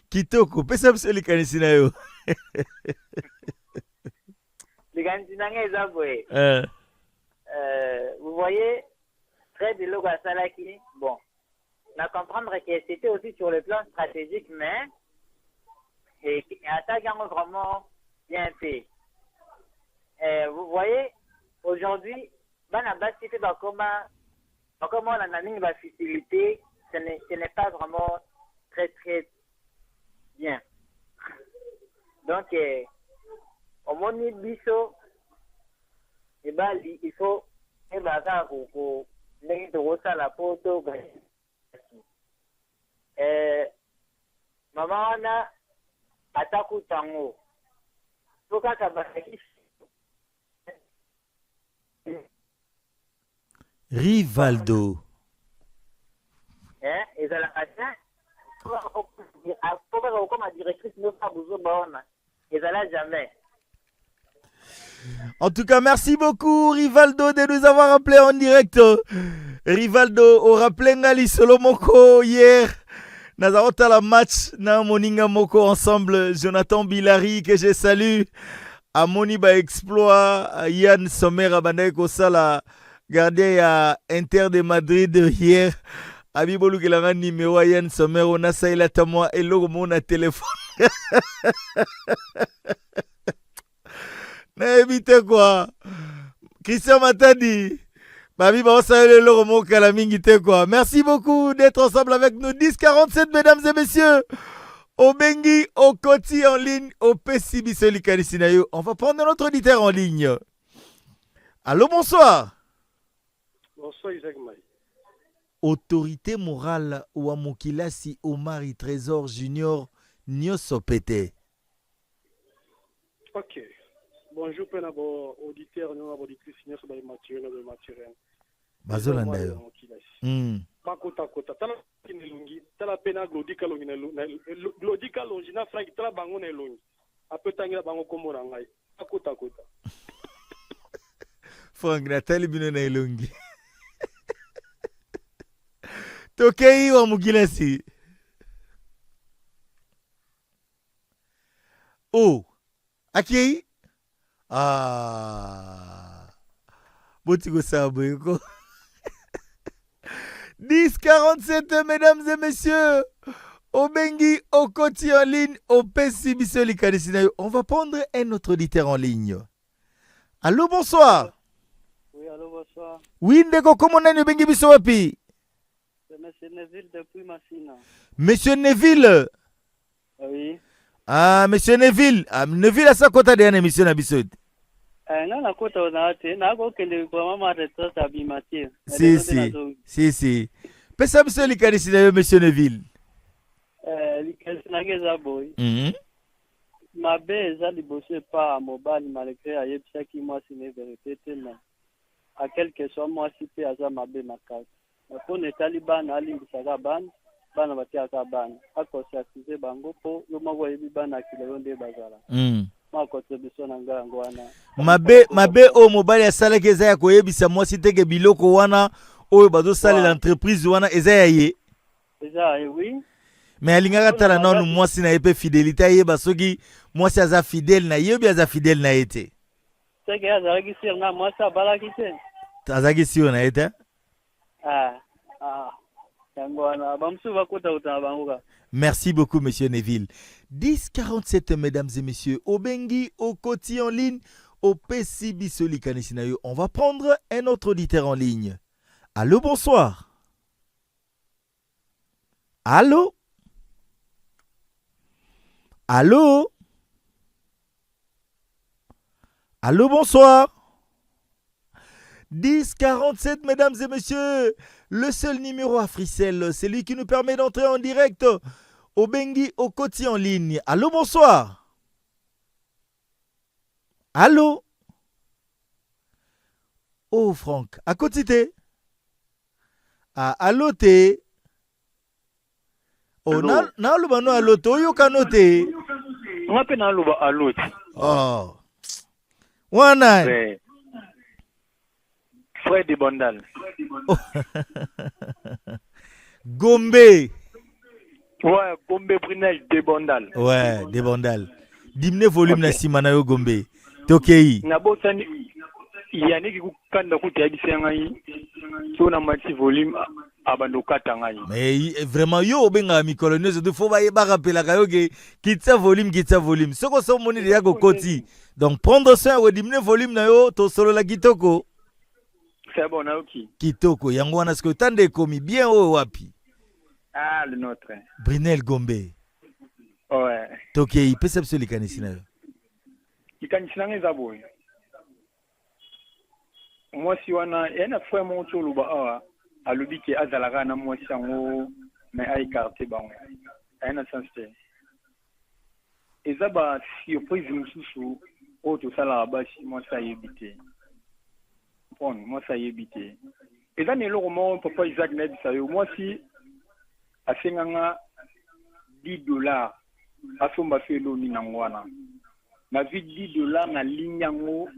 Kitoko, pesa Bisoli Kanesinayo. Vous voyez, très de l'eau à Salaki, bon, on a comprendre que c'était aussi sur le plan stratégique, mais attaque vraiment bien fait. Vous voyez, aujourd'hui, comment on a une facilité, ce n'est pas vraiment très très bien. Donc, au monde biso, il faut la photo. Maman a attaqué tango. Rivaldo. Et ça la comme directrice ne pas besoin de et ça l'a jamais. En tout cas, merci beaucoup Rivaldo de nous avoir appelé en direct. Rivaldo, au rappelé Ngali Solomoko hier. Nazarota la match na Moninga Moko ensemble. Jonathan Bilari que je salue. Amoni ba exploit. Yann Sommer Abandeko Sala. Gardien à Inter de Madrid hier. Abibolu Gelanga numéro Yann Sommer. On a ça il a moi et logo mon téléphone. N'évitez quoi. Christian Matadi. Babi le logo Kalamingi quoi. Merci beaucoup d'être ensemble avec nous. 1047 mesdames et messieurs. Obengi Okoti en ligne au Pessi Bisoli Kanisinayo. On va prendre notre auditeur en ligne. Allô, bonsoir. Bonsoir Isaac Maï. Autorité morale ou Amokilasi Omari Trésor Junior Nyosopete. Ok. Bonjour, penabo auditeur, non auditrice, Nyos by Mathieu, no Mathieu. Bazolanda yo. Bakota kota. Tala kinelungi, tala pena glodika longi na glodika longi na frank tala bango na longi. Apetangira bango komora ngai. Bakota kota. Frank Natali bino na longi. Tokei wa Mugilasi. Oh, Aki? Ah, Botiko Saboyoko. 1047, mesdames et messieurs. Obengi Okoti en ligne au Pessi Bisoli Kanisinayo. On va prendre un autre auditeur en ligne. Allô, bonsoir. Oui, allô, bonsoir. Oui, Ndeko, comment on a Obengi Bisowapi? C'est Monsieur Neville depuis Massina. Monsieur Neville. Oui. Ah, Monsieur Neville. Ah, Neville a sa quota de émission à Bissot. Non, la quota on a été. N'a pas que le gouvernement retraite à Bimatier. Si. Pesa Monsieur Likarisina, Monsieur Neville. Likarisina Gezaboy. Ma belle, ça ne pas à mobile malgré à Yepsa qui moi c'est une vérité tellement. À quelque soit moi si peu à ça ma belle ma case. Pour les talibans, à l'Imbisagaban. Bana batiaka bana akosasize bango po yo mawa yebi bana kilelo nde bazala ma contribution nanga ngo wana mabe o mobile ya sala ke za ko yebisa mwasi teke biloko wana oyo bazo sala l'entreprise wana eza ye oui Mais alingaka tala nanu mwasi na yepe fidélité ayeba soki mwasi aza fidèle na ye bi aza fidèle na ete. C'est que azalaki sur na mwasi abalaki te. Azaki sio na ete? Yango wana bamsu bakuta utana banguka. Merci beaucoup, Monsieur Neville. 10h47, mesdames et messieurs. Obengi, au Koti en ligne, au PCB Solikanisinayo. On va prendre un autre auditeur en ligne. Allô, bonsoir. Allô? Allô? Allô, bonsoir. 10h47, mesdames et messieurs. Le seul numéro à Frissel, c'est lui qui nous permet d'entrer en direct au Bengi au Koti en ligne. Allô, bonsoir. Allô. Oh, Franck, à côté t'es. Allô, t'es. Oh, na le bano allô, t'es. Yo kano t'es. On appelle na luba allô. Oh. Wana. Frère de Bondal. Oh. Gombe. Ouais, Gombe Brunel de Bondal. Ouais, de Bondal. Dimne volume na simana yo Gombe. Tokei. Na bosani yani ki kukanda kuti yabise ngai. So na mati volume abando kata ngai. Mais vraiment yo benga mikoloneuse de faut ba yeba rappeler ka yo ke kitsa volume. Soko so moni de yako koti. Donc prendre soin au dimne volume na yo to solo la kitoko. C'est bon, Naoki. Kitoko, yango wana sko tande komi bien o wapi. Le nôtre. Brunel Gombe. Ouais. Tokei, perception likanisina yo. Likanisina ngeza boy. Moi si wana ena frère mon toluba awa alobi ke azalaka na moi sango mais ay carte bango. Ena sense. Ezaba surprise mususu o to sala bashi moi ça yebite. Bon, moi ça y est bité. Et là, le roman, papa Isaac Ned, ça y est, moi si, à 10 $, à son bafé l'oni n'angwana. Ma vie $10 na ligne yango,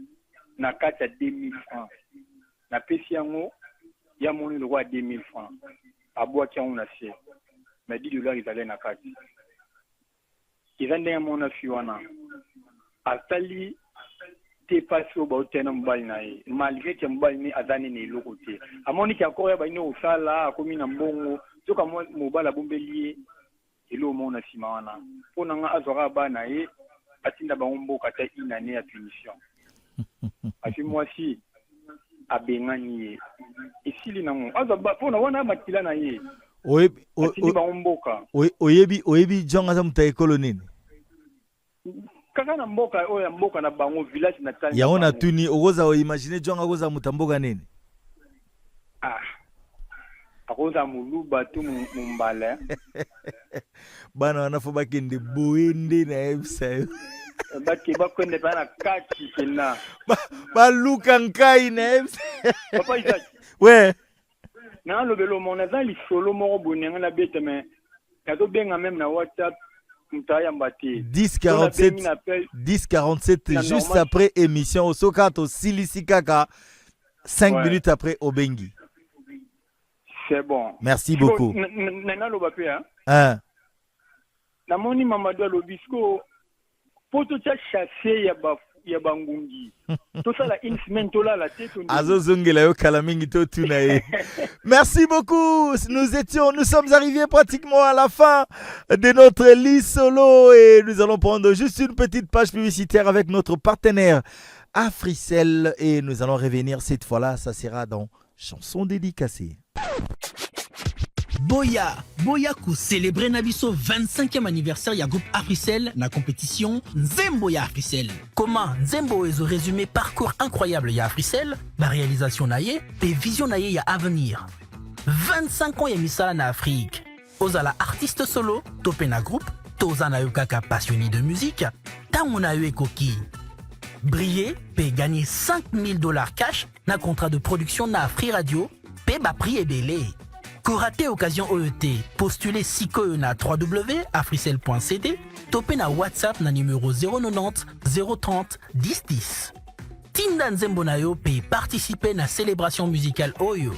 na 4 à 2000 francs. Na pesi yango, ya moni le roi à 2000 francs. À bois qui on a fait. Mais $10 ils allaient na 4. Ils allaient à mon affiwana. À Tali, passé au bautena mbali na ye malgré que mbali ni azani ni lokote amoni ki akora ba ino osala akomi na mbongo soka mobala bombeli elo mona sima wana pona nga azora ba na ye atinda ba mboka ta inane ya punition afi mwasi abengani ye isili na ngo azaba pona wana makila na ye oyebi jonga za muta ekolo nini kaka na mboka oya mboka na bango village na tani ya ona tuni ogoza o imagine jonga goza mutamboka nini akoza muluba tu mumbala bana wanafo bakende boende na ebsa baki bakwende bana kati kena baluka nkai na ebsa papa Isaac ouais na lobelo mon azali solo moko bonenga na bete mais kazo benga même na WhatsApp 10h47 juste après émission au Sokato Silisikaka 5 minutes après Obengi. C'est bon. Merci beaucoup. Nana lobape hein. Na moni Mamadou Lobisco poto cha chasser ya bangungi. Tout ça la une semaine to la tête. Azozongela yo kalamingi to tunae. Merci beaucoup. Nous sommes arrivés pratiquement à la fin de notre lit solo et nous allons prendre juste une petite page publicitaire avec notre partenaire Africell et nous allons revenir cette fois-là, ça sera dans chanson dédicacée. Boya ku célébrer Nabiso 25e anniversaire ya groupe Africell na compétition Nzembo ya Africell. Comment Nzembo est au résumé parcours incroyable ya Africell, la réalisation na ye, et vision na ye ya avenir. 25 ans ya misala na Afrique. Ozala artiste solo, topé na groupe, toza na yo kaka passionné de musique, tango na yo ekoki. Briller, pe gagner $5,000 cash na contrat de production na Free Radio, pe ba prix et belé. Koraté occasion OET, postulez Siko na www.africell.cd, topé na WhatsApp na numéro 090 030 10 10. Tinda Nzembo na yo pe participer na célébration musicale Oyo.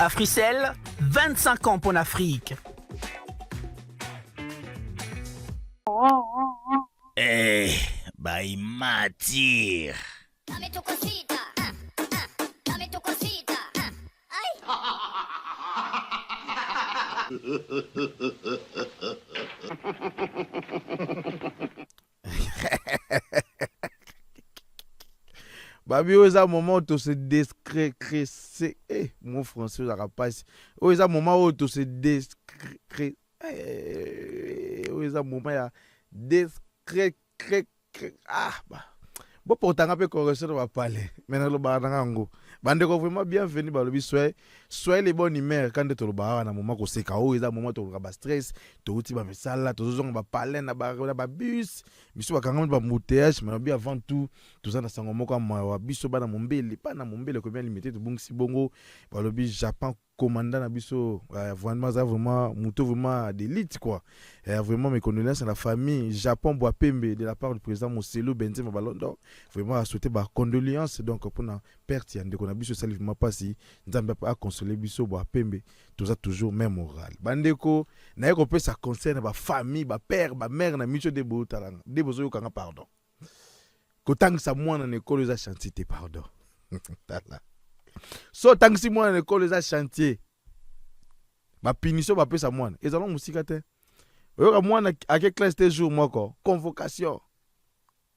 Africell, 25 ans pour l'Afrique. Baimatir. Dame tu cosita. Dame tu cosita. Ay. Babi, où est un moment où tu se décrécresser. Mon français, ça va pas. Où est un moment où tu se décrécresser. Où est un moment où décrécresser. Ah, bah. Bon, pourtant, un peu correction, on va parler. Maintenant, le bar d'ango. Bande ko vraiment bienvenue ba lobi soyez les bonnes humeurs quand tu le bar na moment ko seka o eza moment to ba stress to uti ba misala to zo ba parler na ba bus biso ba kanga ba mouteage mais bien avant tout ça na sango moko ma biso ba na mombele pas na mombele ko bien limité to bongsi bongo ba lobi Japon commandant na biso vraiment muto vraiment d'élite quoi. Vraiment mes condoléances à la famille Japon Boapembe de la part du président Moselo Benzema Balondo. Vraiment à souhaiter ba condoléances donc pour na perte yande ko na biso salivement passé nzambe a consoler biso Boapembe tout ça toujours même moral. Bandeko na ko peut ça concerne ba famille ba père ba mère na micho de botalanga de bozo kanga pardon. Ko tang sa mwana na école za chantier pardon. Tala. So tant si moi l'école les a chantier ma punition va payer ça moi et allons musique te oyo moi à quelle classe tes jours moi quoi convocation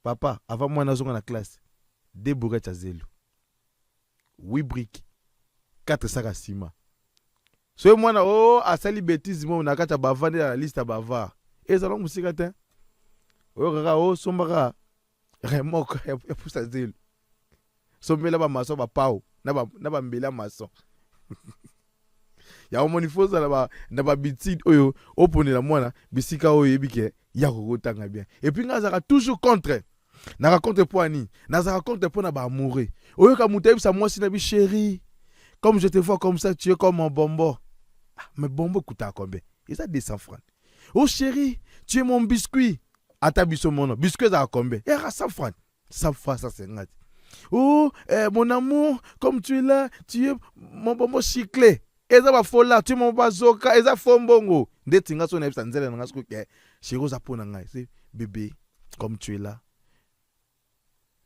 papa avant moi na zonga na classe 2 bourrettes à zélo 8 briques 4 sacs à ciment so moi na a sali bêtise moi na kata ba vendre la liste bava et allons musique te oyo kaka o sombaka remoko ya pour ça zélo sombela ba maso ba pao na ba mbela maçon ya omonifoza na ba bitide oyo oponela mwana bisika oyo ebike ya kokotanga bien et puis ngazaka toujours contre na raconte poani na za raconte pona ba amoureux oyo ka mutebi sa moi sina bi chérie comme je te vois comme ça tu es comme un bonbon mais bonbon coûte combien et ça 200 francs oh chérie tu es mon biscuit ata biso mono biscuit za combien et 100 francs 100 francs ça 50. Oh, mon amour, comme tu es là, tu es mon bonbon chiclé. Eza ba fola, tu es mon bazoka, eza fombongo. Ndetinga so na ebisa nzela nga sko ke. Chéro za pona ngai, c'est bébé, comme tu es là.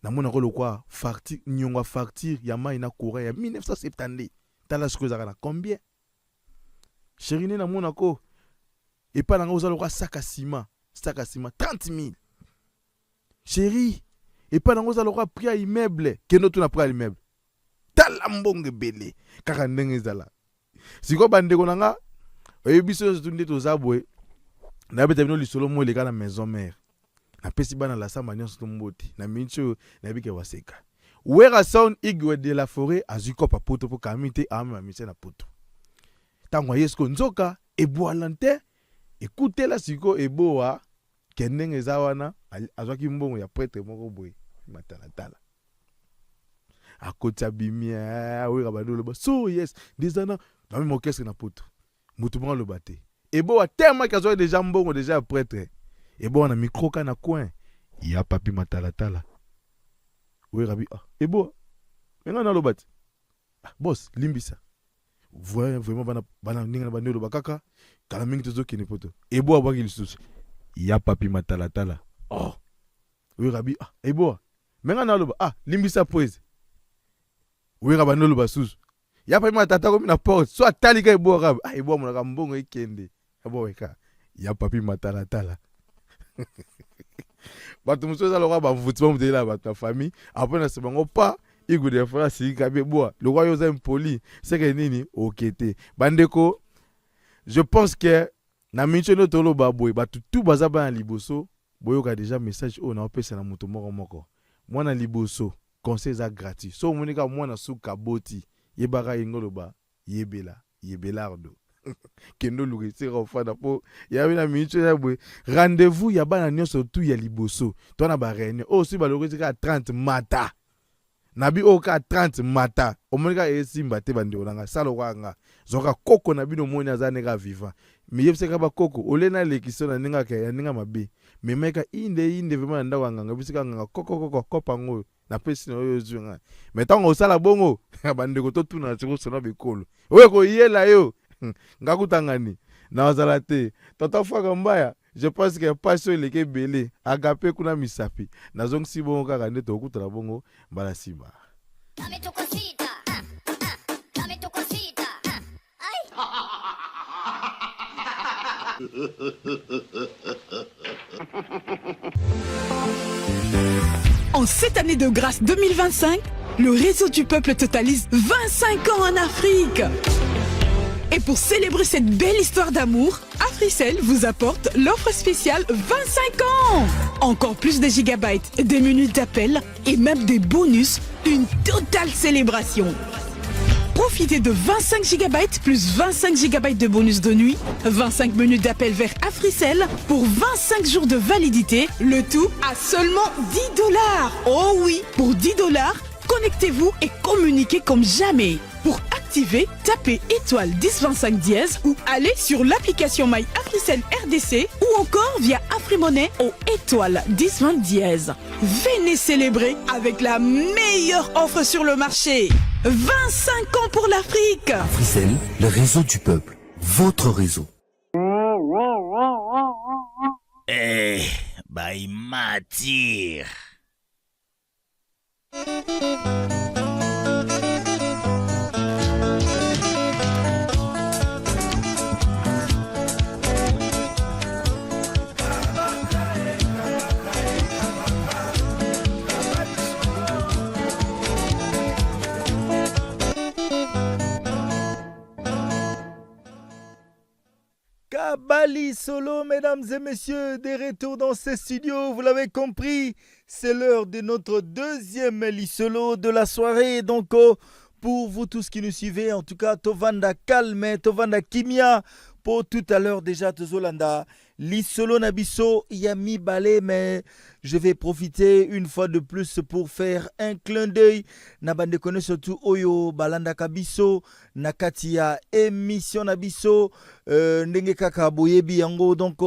Na mona ko lokwa facture, nyonga facture ya mai na courant ya 1970. Tala sko za kana combien? Chéri na mona ko. Et pas nga ozalo kwa sac à ciment 30 000. Chéri et pas dans le roi pris à immeuble que nous on a pris à l'immeuble talambonge belé kaka ndenge zala siko bande ko nanga oyebiso tunde to zabwe na beta bino lisolo mo le kana maison mère na pesi bana la samba nyonso to mboti na mincho na bike waseka wera sound igwe de la forêt azuko pa poto po kamite ama mise na poto tango yesko nzoka ebo alante écoutez la siko eboa kendenge zawana azwaki mbongo ya prêtre moko boy matalatala akota bimia we rabado le so yes dizana na même orchestre na poto mutu prend le baté ebo a tellement qu'azo déjà mbongo déjà prêtre ebo na micro kana coin ya papi matalatala we rabi ebo menga na lo baté boss limbisa voyez vraiment bana ninga na bandelo bakaka kala mingi tozo kini poto ebo abaki lisusu ya papi matalatala oh we rabi ebo menga na loba limbisa poise we rabano loba susu ya papi matata ko na porte so atali ka ebo rab ebo mona ka mbongo ikende ebo weka ya papi matalatala batu musoza lokwa ba mvutima mutela ba famille après na sebango pa igu de fra si ka beboa le roi yoza impoli c'est que nini okete bandeko je pense que na mincho no tolo ba boy batu tout baza ba liboso boyoka déjà message o na opesa na muto moko mwana liboso conseil za gratuit so monika mwana suka boti yebaka ingoloba yebelardo kendo lurisira ofana po ya bina mincho ya boy rendez-vous ya bana nyonso tout ya liboso to na ba réunion o si ba lorisika 30 mata nabi oka 30 mata omonika esimba te bande olanga salo kwanga zoka koko na bino moni azane ka vivant mais yebseka ba koko olena lekiso na ninga ka ya ninga mabe mais meka inde vraiment nda wanga bisika nganga koko kopango na pesi na oyo zunga mais tango osala bongo bande ko to tuna tsiko sona bekolo oyo ko yela yo ngakutangani na wazala te tota faka mbaya je pense que passion eleke belé agape kuna misapi nazong si bongo kaka nde tokutana bongo mbala simba. Dame tu cosita, dame tu cosita, ay. En cette année de grâce 2025, le réseau du peuple totalise 25 ans en Afrique. Et pour célébrer cette belle histoire d'amour, Africell vous apporte l'offre spéciale 25 ans. Encore plus de gigabytes, des minutes d'appel et même des bonus, une totale célébration. Profitez de 25 gigabytes plus 25 gigabytes de bonus de nuit, 25 minutes d'appel vers Africell pour 25 jours de validité, le tout à seulement $10. Oh oui, pour $10, connectez-vous et communiquez comme jamais. Pour activer, tapez étoile 1025 dièse ou allez sur l'application My Africell RDC ou encore via Afrimonnaie au étoile 1020 dièse. Venez célébrer avec la meilleure offre sur le marché. 25 ans pour l'Afrique. Africell, le réseau du peuple. Votre réseau. Eh, bah il m'attire. Kabali Solo, mesdames et messieurs, des retours dans ces studios, vous l'avez compris, c'est l'heure de notre deuxième Lisolo de la soirée. Donc, pour vous tous qui nous suivez, en tout cas, Tovanda Calme, Tovanda Kimia, pour tout à l'heure déjà, Tozolanda, Lisolo Nabiso, Yami Balé, mais je vais profiter une fois de plus pour faire un clin d'œil. Nabande connaît surtout Oyo, Balanda Kabiso, Nakatia, émission Nabiso, Ndenge Kaka Boyebi Yango. Donc,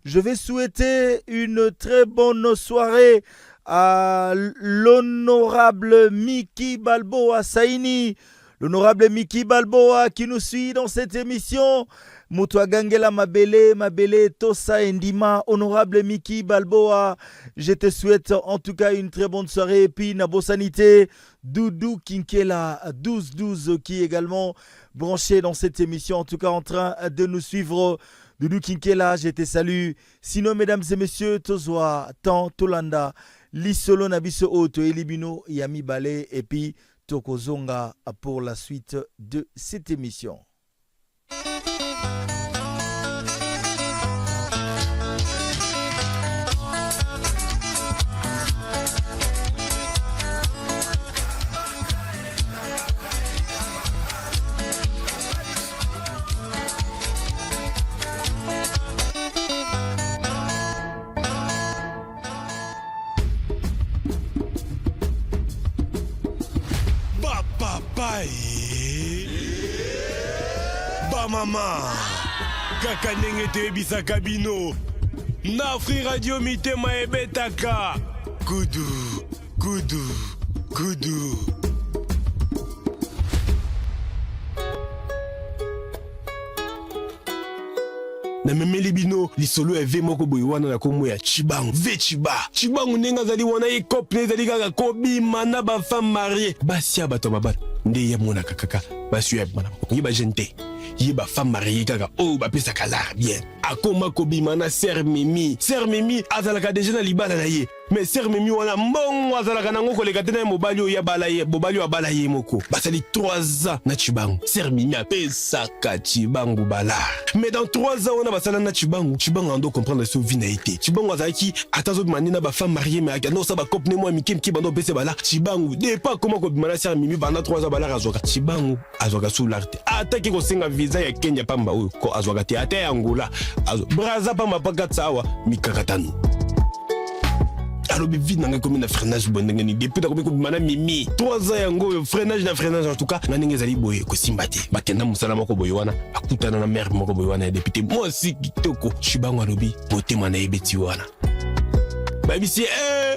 je vais souhaiter une très bonne soirée à l'honorable Mickey Balboa Saini, l'honorable Mickey Balboa qui nous suit dans cette émission. Mutwa Gangela Mabele, Tosa Ndima, honorable Mickey Balboa, je te souhaite en tout cas une très bonne soirée. Et puis Nabo Sanité, Doudou Kinkela 1212 qui est également branché dans cette émission, en tout cas en train de nous suivre. Doudou Kinkela, je te salue. Sinon, mesdames et messieurs, Tozwa, Tan, Tolanda, Lisolo Nabiso Oto, Elibino, Yami Balé, et puis Tokozonga pour la suite de cette émission. Mama kaka ndenge toyebisaka bino na Free Radio mitema ebetaka kudu kudu kudu. Na memeli bino lisolo eve moko boy wana na komo ya Chibangu ve Chibangu nenga zali wana e couple zali kaka kobima na ba femme mariée basia bato mabata nde ya mona kaka basia bana ko ba gente yiba femme mariée kaka oh ba pesa kazar bien akoma kobima na sœur Mimi azalaka déjà na libala na ye mais sœur Mimi wana mbongo azalaka nango koleka tena mobali oya balaye mobali wa balaye moko basali 3 ans na Chibangu sœur Mimi apesa ka Chibangu bala mais dans 3 ans on a basala na Chibangu ando comprendre ce vie na été Chibangu azaki atazo bimani na ba femme mariée mais akano sa ba couple ne moi miki bando pesa bala Chibangu de pas comment kobima na sœur Mimi bana 3 ans bala azoka Chibangu azoka sous l'arte ataki ko senga visa ya Kenya pamba oyo ko azoka te ate Angola braza pamba pakatsawa mikakatano alobi vide nanga komi na freinage bondenge ni depuis ta komi ko bimana Mimi 3 ans yango freinage en tout cas na ninge zali boye ko simbate bakenda musala moko boye wana akutana na mère moko boye wana député moi si kitoko Chibangu alobi motema na ebeti wana babisi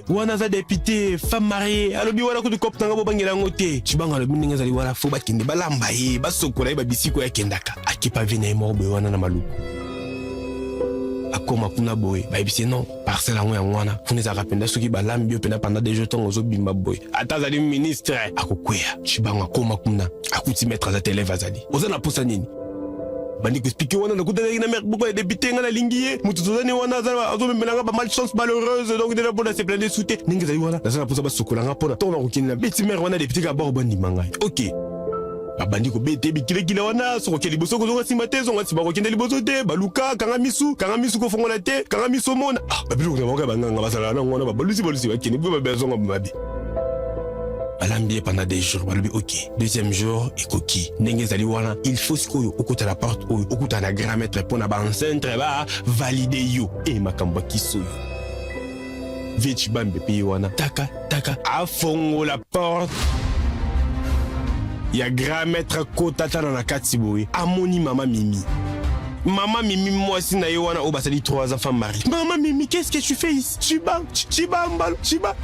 wana za député femme mariée alobi wana kutu kopta ngabo bangela ngote Chibangu alobi ninge zali wana fo bakende balamba ye basokola babisi ko yakendaka akipa vina mo boye wana na maluku akoma kuna boy bayebisi non parcelle yango yango wana kuna ezalaka mpenza soki balambi yo mpenza pendant des jours ntongo ozobima boy ata azali ministre akokweya cibango akoma kuna akuti maître aza te élève azali oza na posa nini bandi koexplike wana nakutanaki na mare boko ya débité nga nalingi ye moto tozani wana azomembelanga bamalchance malheureuse donc ndena mpona se plainde su te ndenge ezali wana naza na posa basokolanga mpona ntongo nakokende na beti mare wana dépité ka baro bandima ngai ok babandi kobete bikilekile wana sokoke liboso kozonga nsima te zonga nsima kokende liboso te baluka kanga misu kofongola te kanga misu omona babiloko na bango ya banganga basalaka nango wana balusi bakende mpe babezonga mabe balambi pendant des jours balobi ok deuxième jour ekoki ndenge ezali wana il faut sikoyo okota la porte oyo okuta na grand maître mpona baencentre bavalide yo makambo ya kiso oyo vieci bambe mpe ye wana taka afongola porte ya grand maître kota tana na kati boye amoni mama mimi mwasi na ye wana oyo basali 3 enfants mari mama mimi qu'est-ce que tu fais ici chiba mbalo chiba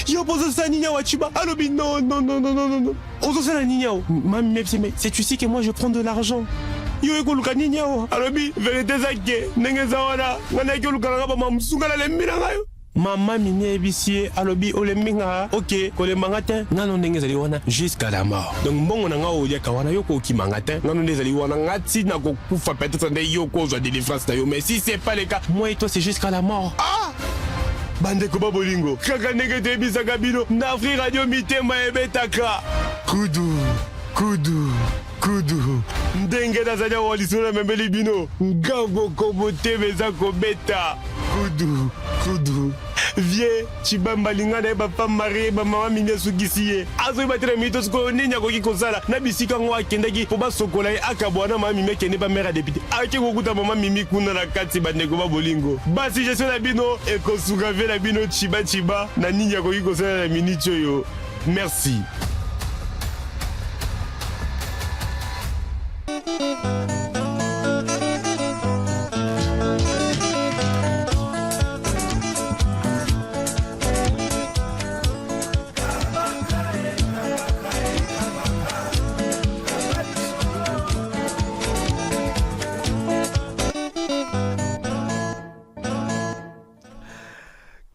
yo pozosala nini awa chiba alobi non ozosala nini awa mami mais c'est tu sais que moi je prends de l'argent yo ekoluka nini awa alobi vérité eza ke ndenge eza wana nga nayaki olukalanga bamamusungala lembi na ngayo mama mimi ebisi ye alobi olembi nga ok kolembanga te ngano ndenge ezali wana jusqu'à la mort donc mbongo na nga oliaka wana yo kokimanga te ngano nde ezali wana nga ntina kokufa peut-être nde yo kozwa délivrance na yo mais si c'est pas le cas moi et toi c'est jusqu'à la mort bandeko babolingo kaka ndenge toyebisaka bino na Afrique Radio mitema ebetaka kudu ndenge nazali awa lisolo na memeli bino ngango komotema eza kobeta kudu vie chibamba linga na ye bafemme marie bamama mini asukisi ye azoyeba te na minito sikoyo nini akoki kosala na bisika ngo akendaki mpo basokola ye akabwana mama mimi akende bamare ya depute ake kokuta mama mimi kuna na kati bandeko babolingo basi gestion na bino ekosuka ve na bino chiba na nini akoki kosala na miniti oyo merci.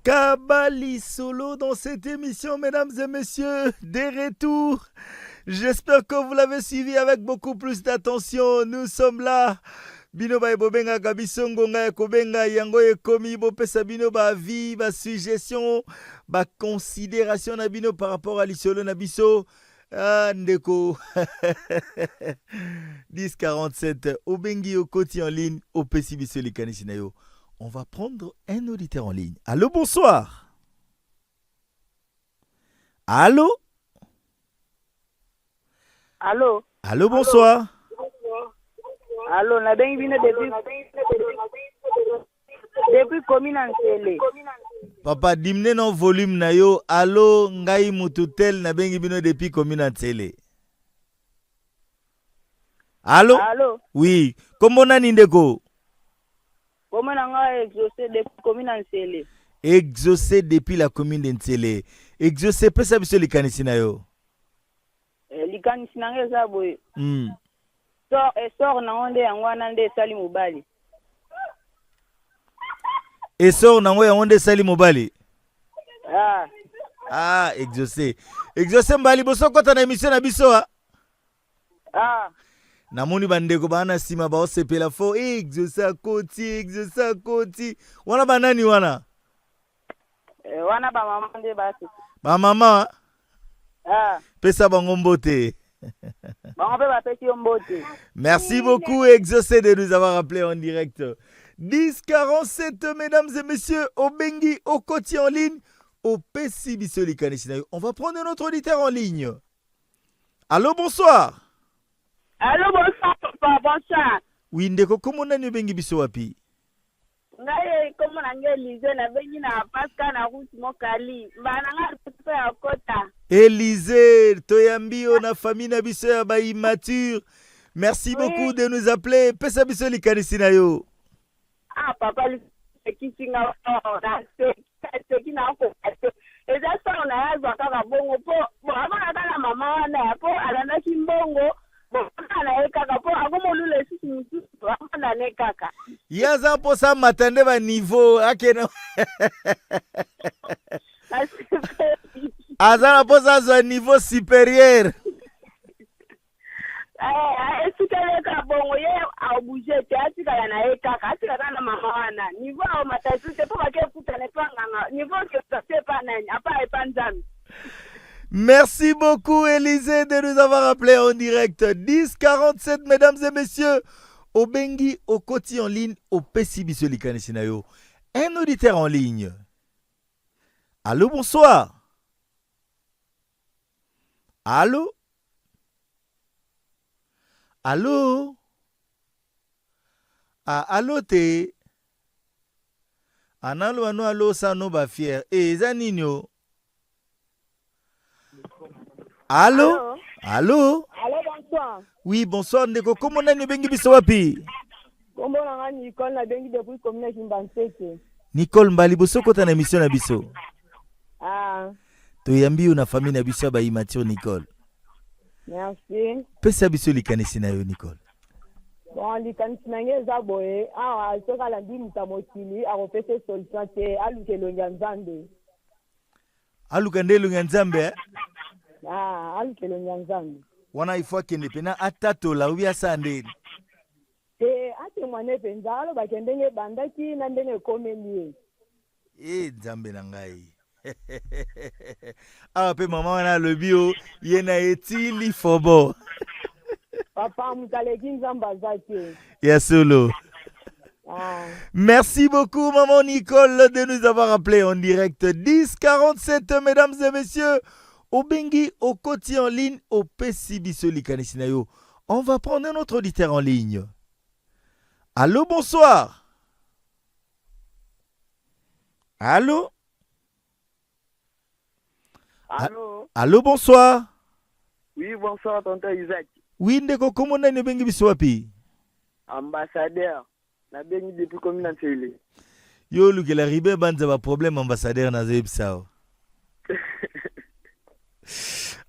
Kabali Solo dans cette émission, mesdames et messieurs, des retours. J'espère que vous l'avez suivi avec beaucoup plus d'attention. Nous sommes là. Bino ba bobenga kabisongo nga kobenga yango ekomi bo pesa bino ba vie, ba suggestion, ba considération na bino par rapport à l'isolo na biso. Ndeko 1047 Obengi Okoti en ligne au pesi biso likanisi na yo. On va prendre un auditeur en ligne. Allô, bonsoir. Allô? Allô, bonsoir. Allô, na bengi bino depuis commune Nsele. Papa, dimne non volume na yo. Allô, ngai mututel na bengi bino depuis commune Nsele. Allô? Allô? Oui. Comment nani ndeko? Comment on a exaucé depuis la commune Nsele? Exaucé depuis la commune de Nsele. Exaucé, peut ça biso likanisi na yo? Likanisi na yo za boye. Sort na onde yango nande sali mobali. Sort na onde sali mobali. Exaucé. Exaucé mbali boso kota na émission na biso ha? Namoni bandeko bana sima ba osepela fo exaucé koti wana banani wana wana ba mama nde basi ba mama pesa bango mbote bango pe ba pesi mbote. Merci beaucoup Exaucé de nous avoir appelé en direct. 1047 mesdames et messieurs, Obengi Okoti en ligne au pesi biso likanisi na yo. On va prendre notre auditeur en ligne. Allô, bonsoir. Allô, bonsoir, papa, bonsoir. Oui, ndeko, comment nani bengi biso wapi? Ngaye, comment Élysée na bengi na Pascal na route mokali. Mbana nga tupe ya kota. Élysée, toyambio na famille na biso ya ba immature. Merci beaucoup de nous appeler. Pesa biso likanisi na yo. Papa, kisinga na kina ko. Eza sa na yazo kaka bongo po. Bon, avant na mama na po alana kimbongo. Yaza posa matande ba niveau akeno. Azana posa zo niveau supérieur. Merci beaucoup Élisée de nous avoir appelé en direct. 10-47 mesdames et messieurs. Obengi Okoti en ligne au Pessibiso Likanesinayo. Un auditeur en ligne. Allô, bonsoir. Allô? Allô? Ah, allô te? Analo ano allo sano ba fier. Zanino. Allô? Allô? Allô, bonsoir. Oui, bonsoir Ndeko. Comment on a bengi biso wapi? Comment on a Nicole na bengi depuis commune Kimbanseke. Nicole Mbali boso kota na mission na biso. Ah. To yambi una famille na biso ba imatio Nicole. Merci. Pesa biso likanisi na yo Nicole. Bon, likanisi na ngeza boye. Ah, soka la ndi mutamokili akopese solution te alukelo nyanzambe. Alukandelo nyanzambe? Ah, alukelo nyanzambe. Wana ifwa kende pena atato la ubia sande. Ate mwane penza alo bakendenge bandaki na ndenge komeli. Nzambe na ngai. Ah pe mama wana lobio yena etili fobo. Papa mutaleki nzamba zake. Yasolo. Merci beaucoup maman Nicole de nous avoir appelé en direct. 10-47 mesdames et messieurs. Obengi Okoti en ligne au Pessibiso Likanesinayo. On va prendre un autre auditeur en ligne. Allô, bonsoir. Allô? Allô? Allô, bonsoir. Oui, bonsoir, tonton Isaac. Oui, ndeko, comment on a bengi biso wapi? Ambassadeur. Na bengi depuis combien de temps? Yo, lukela ribe banza ba problème ambassadeur na zebsao.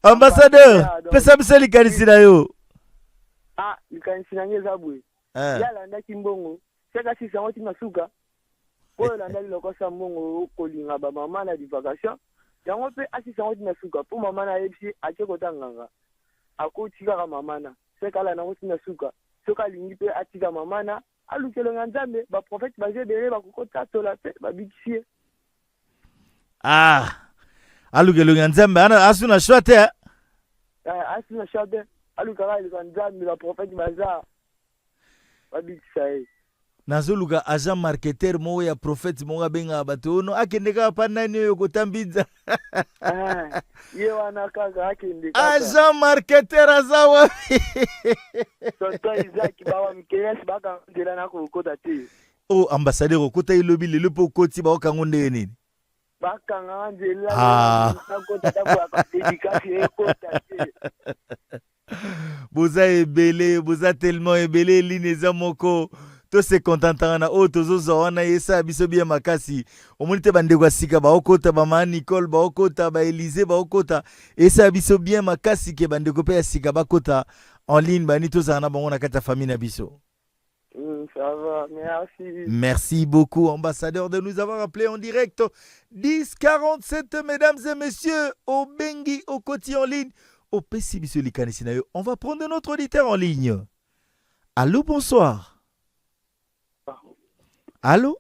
Ambassadeur, pesa biso likanisi na yo. Ah, likanisi na ngeza bwe. Yala ndaki mbongo. Seka sisa ngoti masuka. Oyo landa lilokosa mbongo kolinga ba mama na di vacation. Yango pe asisa ngoti masuka po mama na yebisi acheko tanganga. Akotika ka mama na. Seka la na ngoti masuka. Soka lingi pe atika mama na. Alukelo nzambe ba prophète ba jebere ba kokota tola pe ba bikisie. Ah. Alukelo nzambe ana asuna shwate. Asuna shwate. Alukara nzambe ba prophète baza. Ba bikisie. Nazoluka agent marketeur mo ya prophète mo benga batono akendeka pa nani yo kotambidza. Ye wana kaka akendeka. Agent marketeur azawa. Tonton Isaac bawa mkeyesi baka ndela na kokota te. Oh ambassadeur okota ilobi lelo po koti ba okangonde nini? Baka ngandela na kota tabu akadedikasi ekota te. Boza ebele, boza tellement ebele lineza moko. To se contentana o tozo wana yesa biso bia makasi omonite bande kwa sika ba okota ba ma Nicole ba okota ba Élisée ba okota esa biso bien makasi ke bande ko pe sika ba kota en ligne bani to zana bango na kata famille na biso. Ça va, merci. Merci beaucoup ambassadeur de nous avoir appelé en direct. 10-47 mesdames et messieurs au Bengi au Koti en ligne au Pessibiso Likanesinayo. On va prendre notre auditeur en ligne. Allô, bonsoir. Allô?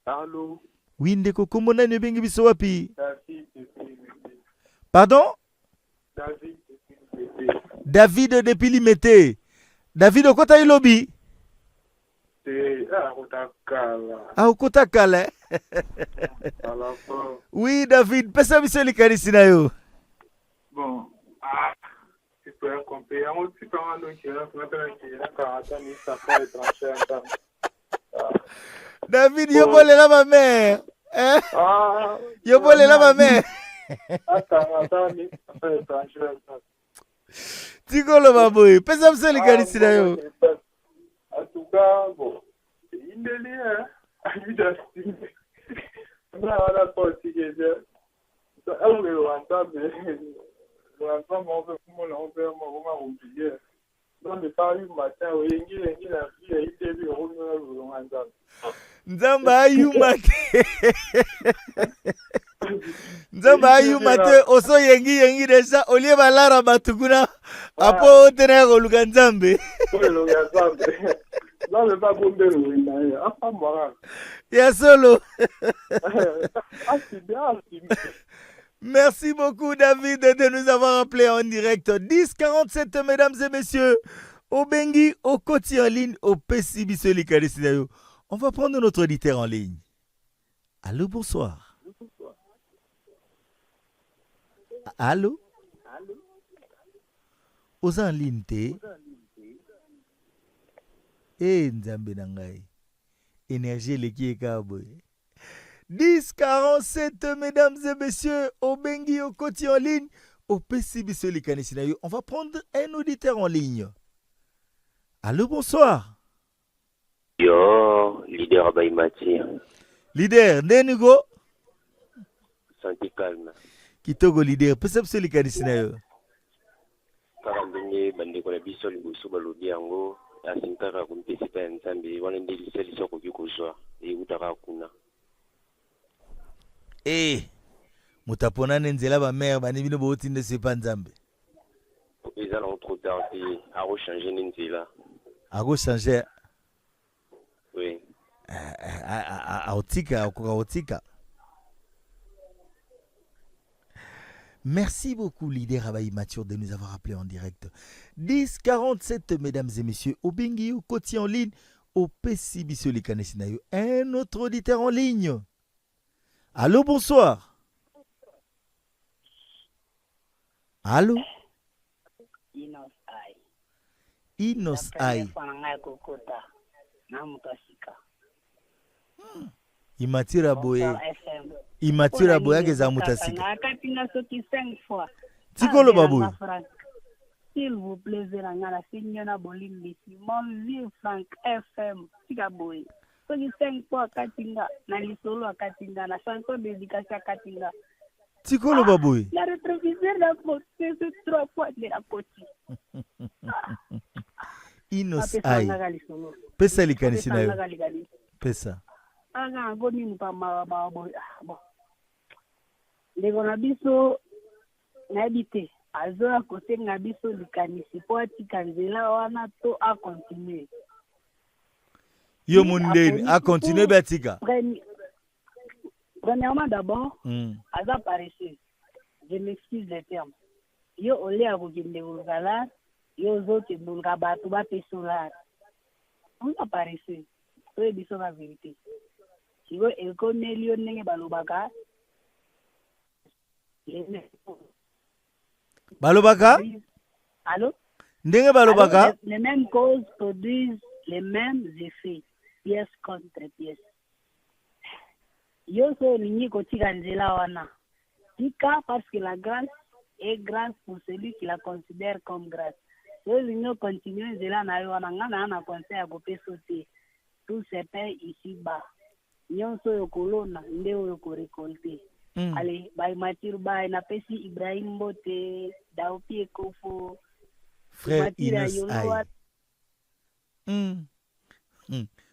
Allô? Oui, ndeko, comment on a bengi biso wapi? Pardon? David depuis Limete. David, okota ilobi? Ah, okota kala. Oui, David, pesa biso likanisi na yo. Bon, tu peux compter. On peut prendre un kilo, on peut prendre un kilo, ça fait trancher. David, yo bolé là ma mère. Hein? Yo bolé là ma mère. Attends, Tigolo baboy, pesa mseli kanisi na yo. En tout cas, bon, il est lié, il est assis. On a pas aussi que ça. Alors, on va entendre, on va oublier. nzambe pa yumata oyengi lengi na vie itebi okomona lulonga nzambe nzambe ayuma te nzambe ayuma te oso yengi deja olie balara bato kuna apo otena koluka nzambe olonga nzambe nzambe pa bombelo wina ye afambwaka ya solo asibe. Merci beaucoup David de nous avoir appelé en direct. 10-47 mesdames et messieurs. Au Bengi, au Koti en ligne, au Pessibisoli Kadesinayo. On va prendre notre auditeur en ligne. Allô, bonsoir. Allô? Aux en ligne, te? Eh, Nzambe Nangai. Énergie, l'équipe Kaboy. 10-47, mesdames et messieurs, au Bengi, au Koti en ligne, au Pessibisoli Kadesinayo. On va prendre un auditeur en ligne. Allô, bonsoir. Yo, leader Abaimati. Leader, Nenugo. Santé calme. Kitogo leader, Pessibisoli Kadesinayo. Karambenge bande kona biso liboso balobi yango asinkaka kumpesita nzambe wana nde lisalisa koki kozwa eutaka kuna. Mutapona nenzela ba mère bani bino boti nde sepa nzambe. Eza na trop tard te aro changer nenzela. Aro changer. Oui. Aotika. Merci beaucoup, leader Abaï Mature, de nous avoir appelés en direct. 10-47, mesdames et messieurs, au Bengi, au Koti en ligne, au Pessibisoli Kadesinayo. Un autre auditeur en ligne. Allô, bonsoir. Allô? Inos Ai. Imatira boye. Imatira boye ke za mutasika. Tikolo baboy. S'il vous plaît, Zerangala, Signora Bolimbi, mon vieux Frank FM, Tigaboy. So you 5 fois Katinga, Nali Solo à Katinga, la chanson d'éducation à Katinga. Tikolo baboy. La rétroviseur la côte, c'est 3 fois de la côte. Inos Ai. Pesa likanisinayo. Pesa. Aga ngoni mpama baboy. Bon. Ndeko na biso na habité. Azoa côté na biso likanisi po atika nzela wana to a continuer. Yo mundeni a continuer batika. Premièrement d'abord, aza paresseux. Je m'excuse le terme. Yo ole a kokende ngala, yo zote ndulga batu ba pesola. On a paresseux. C'est biso la vérité. Si vous el connaît ndenge balobaka. Balobaka? Allô? Ndenge balobaka? Alors, les mêmes causes produisent les mêmes effets, pièce contre pièce. Yo so lingi kotika nzela wana. Tika parce que la grâce est grâce pour celui qui la considère comme grâce. Yo lingi continuer nzela na yo wana ngana na conseil ya kopesote. Tout se paie ici bas. Nyonso yo kolona ndeo yo ko récolter. Allez, by Matir by na pesi Ibrahim Bote, Daopi Kofo, Frère Inos Ai.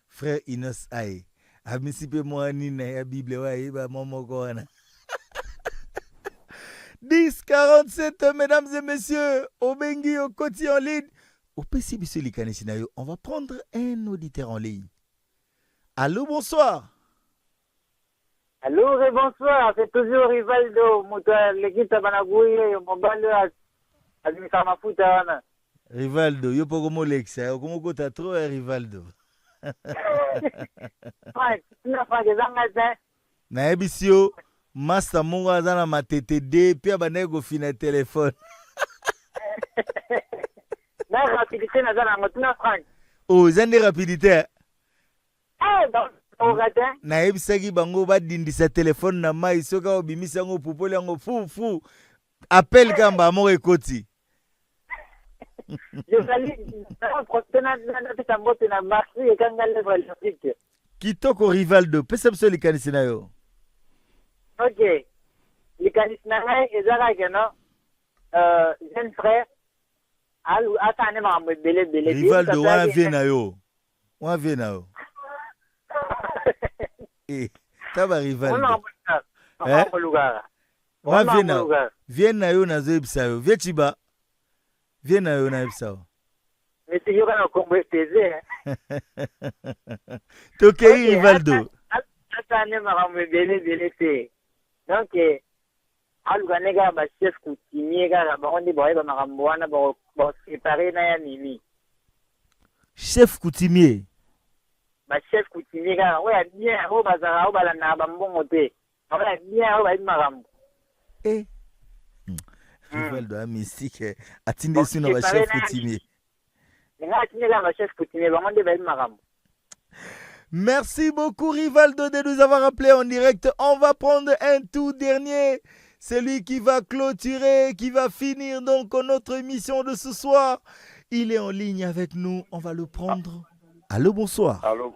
Frère Inos Ai. Amisipe mwani na ya Bible wa iba momo kona. 10-47, mesdames et messieurs, au Bengi, au Koti en ligne, au Pessibisoli Kadesinayo. On va prendre un auditeur en ligne. Allô, bonsoir. Allô, bonsoir, c'est toujours Rivaldo, l'équipe Banagouye, mon balou à Mafuta. Rivaldo, yo poko mo lexa, yo komo kota trop Rivaldo. Na ebisio, master mungu azana matete de, pia banego fina telefone. Na rapidité na zana ngotuna Frank. Oh, zande rapidité. Donc, na ebisaki bango badindisa telefone na mai soka obimisa ngo popoli yango fu appel kamba mo ekoti. Kitoko Rivaldo pesa biso likanisi na yo. Ok, likanisi na ngai ezalaka no jeune frère atane makambo ebele ebele te. Rivaldo wana vie na yo. Wana vie na yo. Taba Rivaldo. Vie na yo na zo ebisa yo. Vie chiba. Vie na yo na ebisa yo. Mesi yo kana kombo teze. Tokei Rivaldo. Atane makambo ebele ebele te. Donc aluka nega ba chef coutumier kaka bakondi baoyeba makambo wana baprépare na ya mimi. Chef coutumier. Ba chef coutumier kaka oyo bien oyo bazalaka oyo balandaka bambongo te. Oyo bien oyo bayebi makambo. Rivaldo a mystique. Atinde su na ba chef coutumier. Nga atinde kaka ba chef coutumier bango nde bayebi makambo. Merci beaucoup Rivaldo de nous avoir appelé en direct. On va prendre un tout dernier. Celui qui va clôturer, qui va finir donc notre émission de ce soir. Il est en ligne avec nous. On va le prendre. Allô, bonsoir. Allô,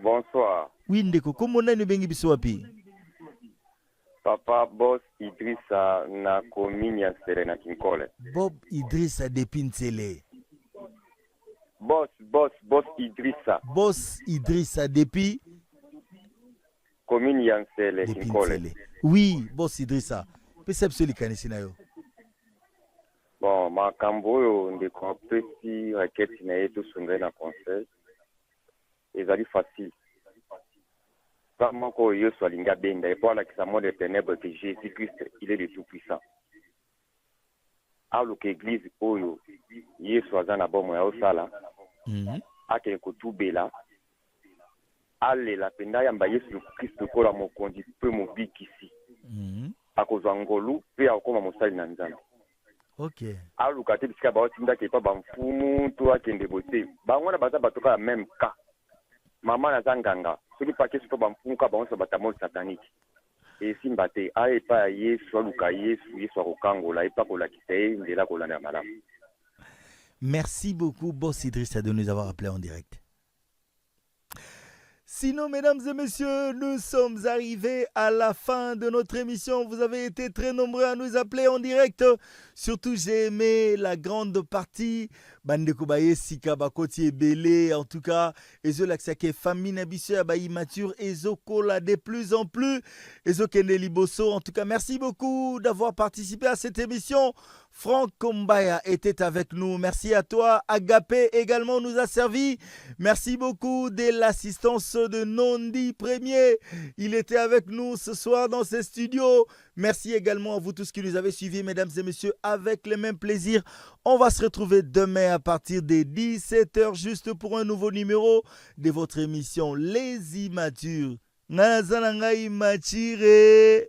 bonsoir. Oui, Ndeko, comment on bengi biswapi? Papa Boss Idrissa na commune ya Serena Kinkole. Bob Idrissa de Pinsele. Boss Idrissa. Boss Idrissa depuis commune ya Kinkole. Oui, Boss Idrissa. Perception likanisi na yo. Bon, makambo oyo ndeko pesi raquette na yetu sunga na conseil. Ezali facile. Vraiment ko yo swalinga benda et pour la kisamo des ténèbres que Jésus-Christ, il est le tout puissant. Alors que l'église oyo Yesu azana bomo ya osala. Ake kotubela. Ale la penda yamba Yesu Christ ko la mokonzi pe mobikisi. Akozwa ngolu pe akoma mosali na nzambe. OK. Aluka te bisika ba otinda ke pa bamfumu to akende bote. Bangona baza batoka même cas. Mama na zanganga. Soki pa kesu to bamfumu ka bango batamo satanique. Et simba te aye pa Yesu aluka Yesu akokangola e pa kolakisa e ndela kolanda malamu. Merci beaucoup Boss Idrissa de nous avoir appelé en direct. Sinon, mesdames et messieurs, nous sommes arrivés à la fin de notre émission. Vous avez été très nombreux à nous appeler en direct. Surtout, j'ai aimé la grande partie. Bandeko baye sika bakoti ebele. En tout cas, ezo laksake famille nabissé abayi mature. Ezo kola de plus en plus. Ezo kende liboso. En tout cas, merci beaucoup d'avoir participé à cette émission. Franck Kombaya était avec nous. Merci à toi. Agapé également nous a servi. Merci beaucoup de l'assistance de Nondi Premier. Il était avec nous ce soir dans ces studios. Merci également à vous tous qui nous avez suivis, mesdames et messieurs, avec le même plaisir. On va se retrouver demain à partir des 17h juste pour un nouveau numéro de votre émission Les Immatures. Nazalanga Immatire.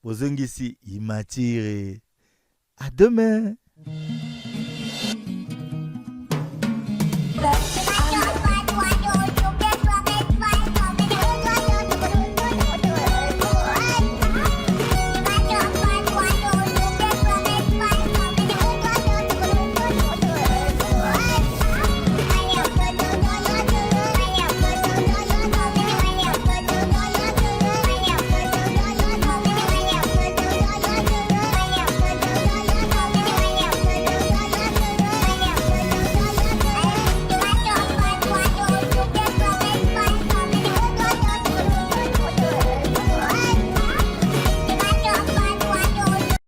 Ozengisi Immatire. À demain.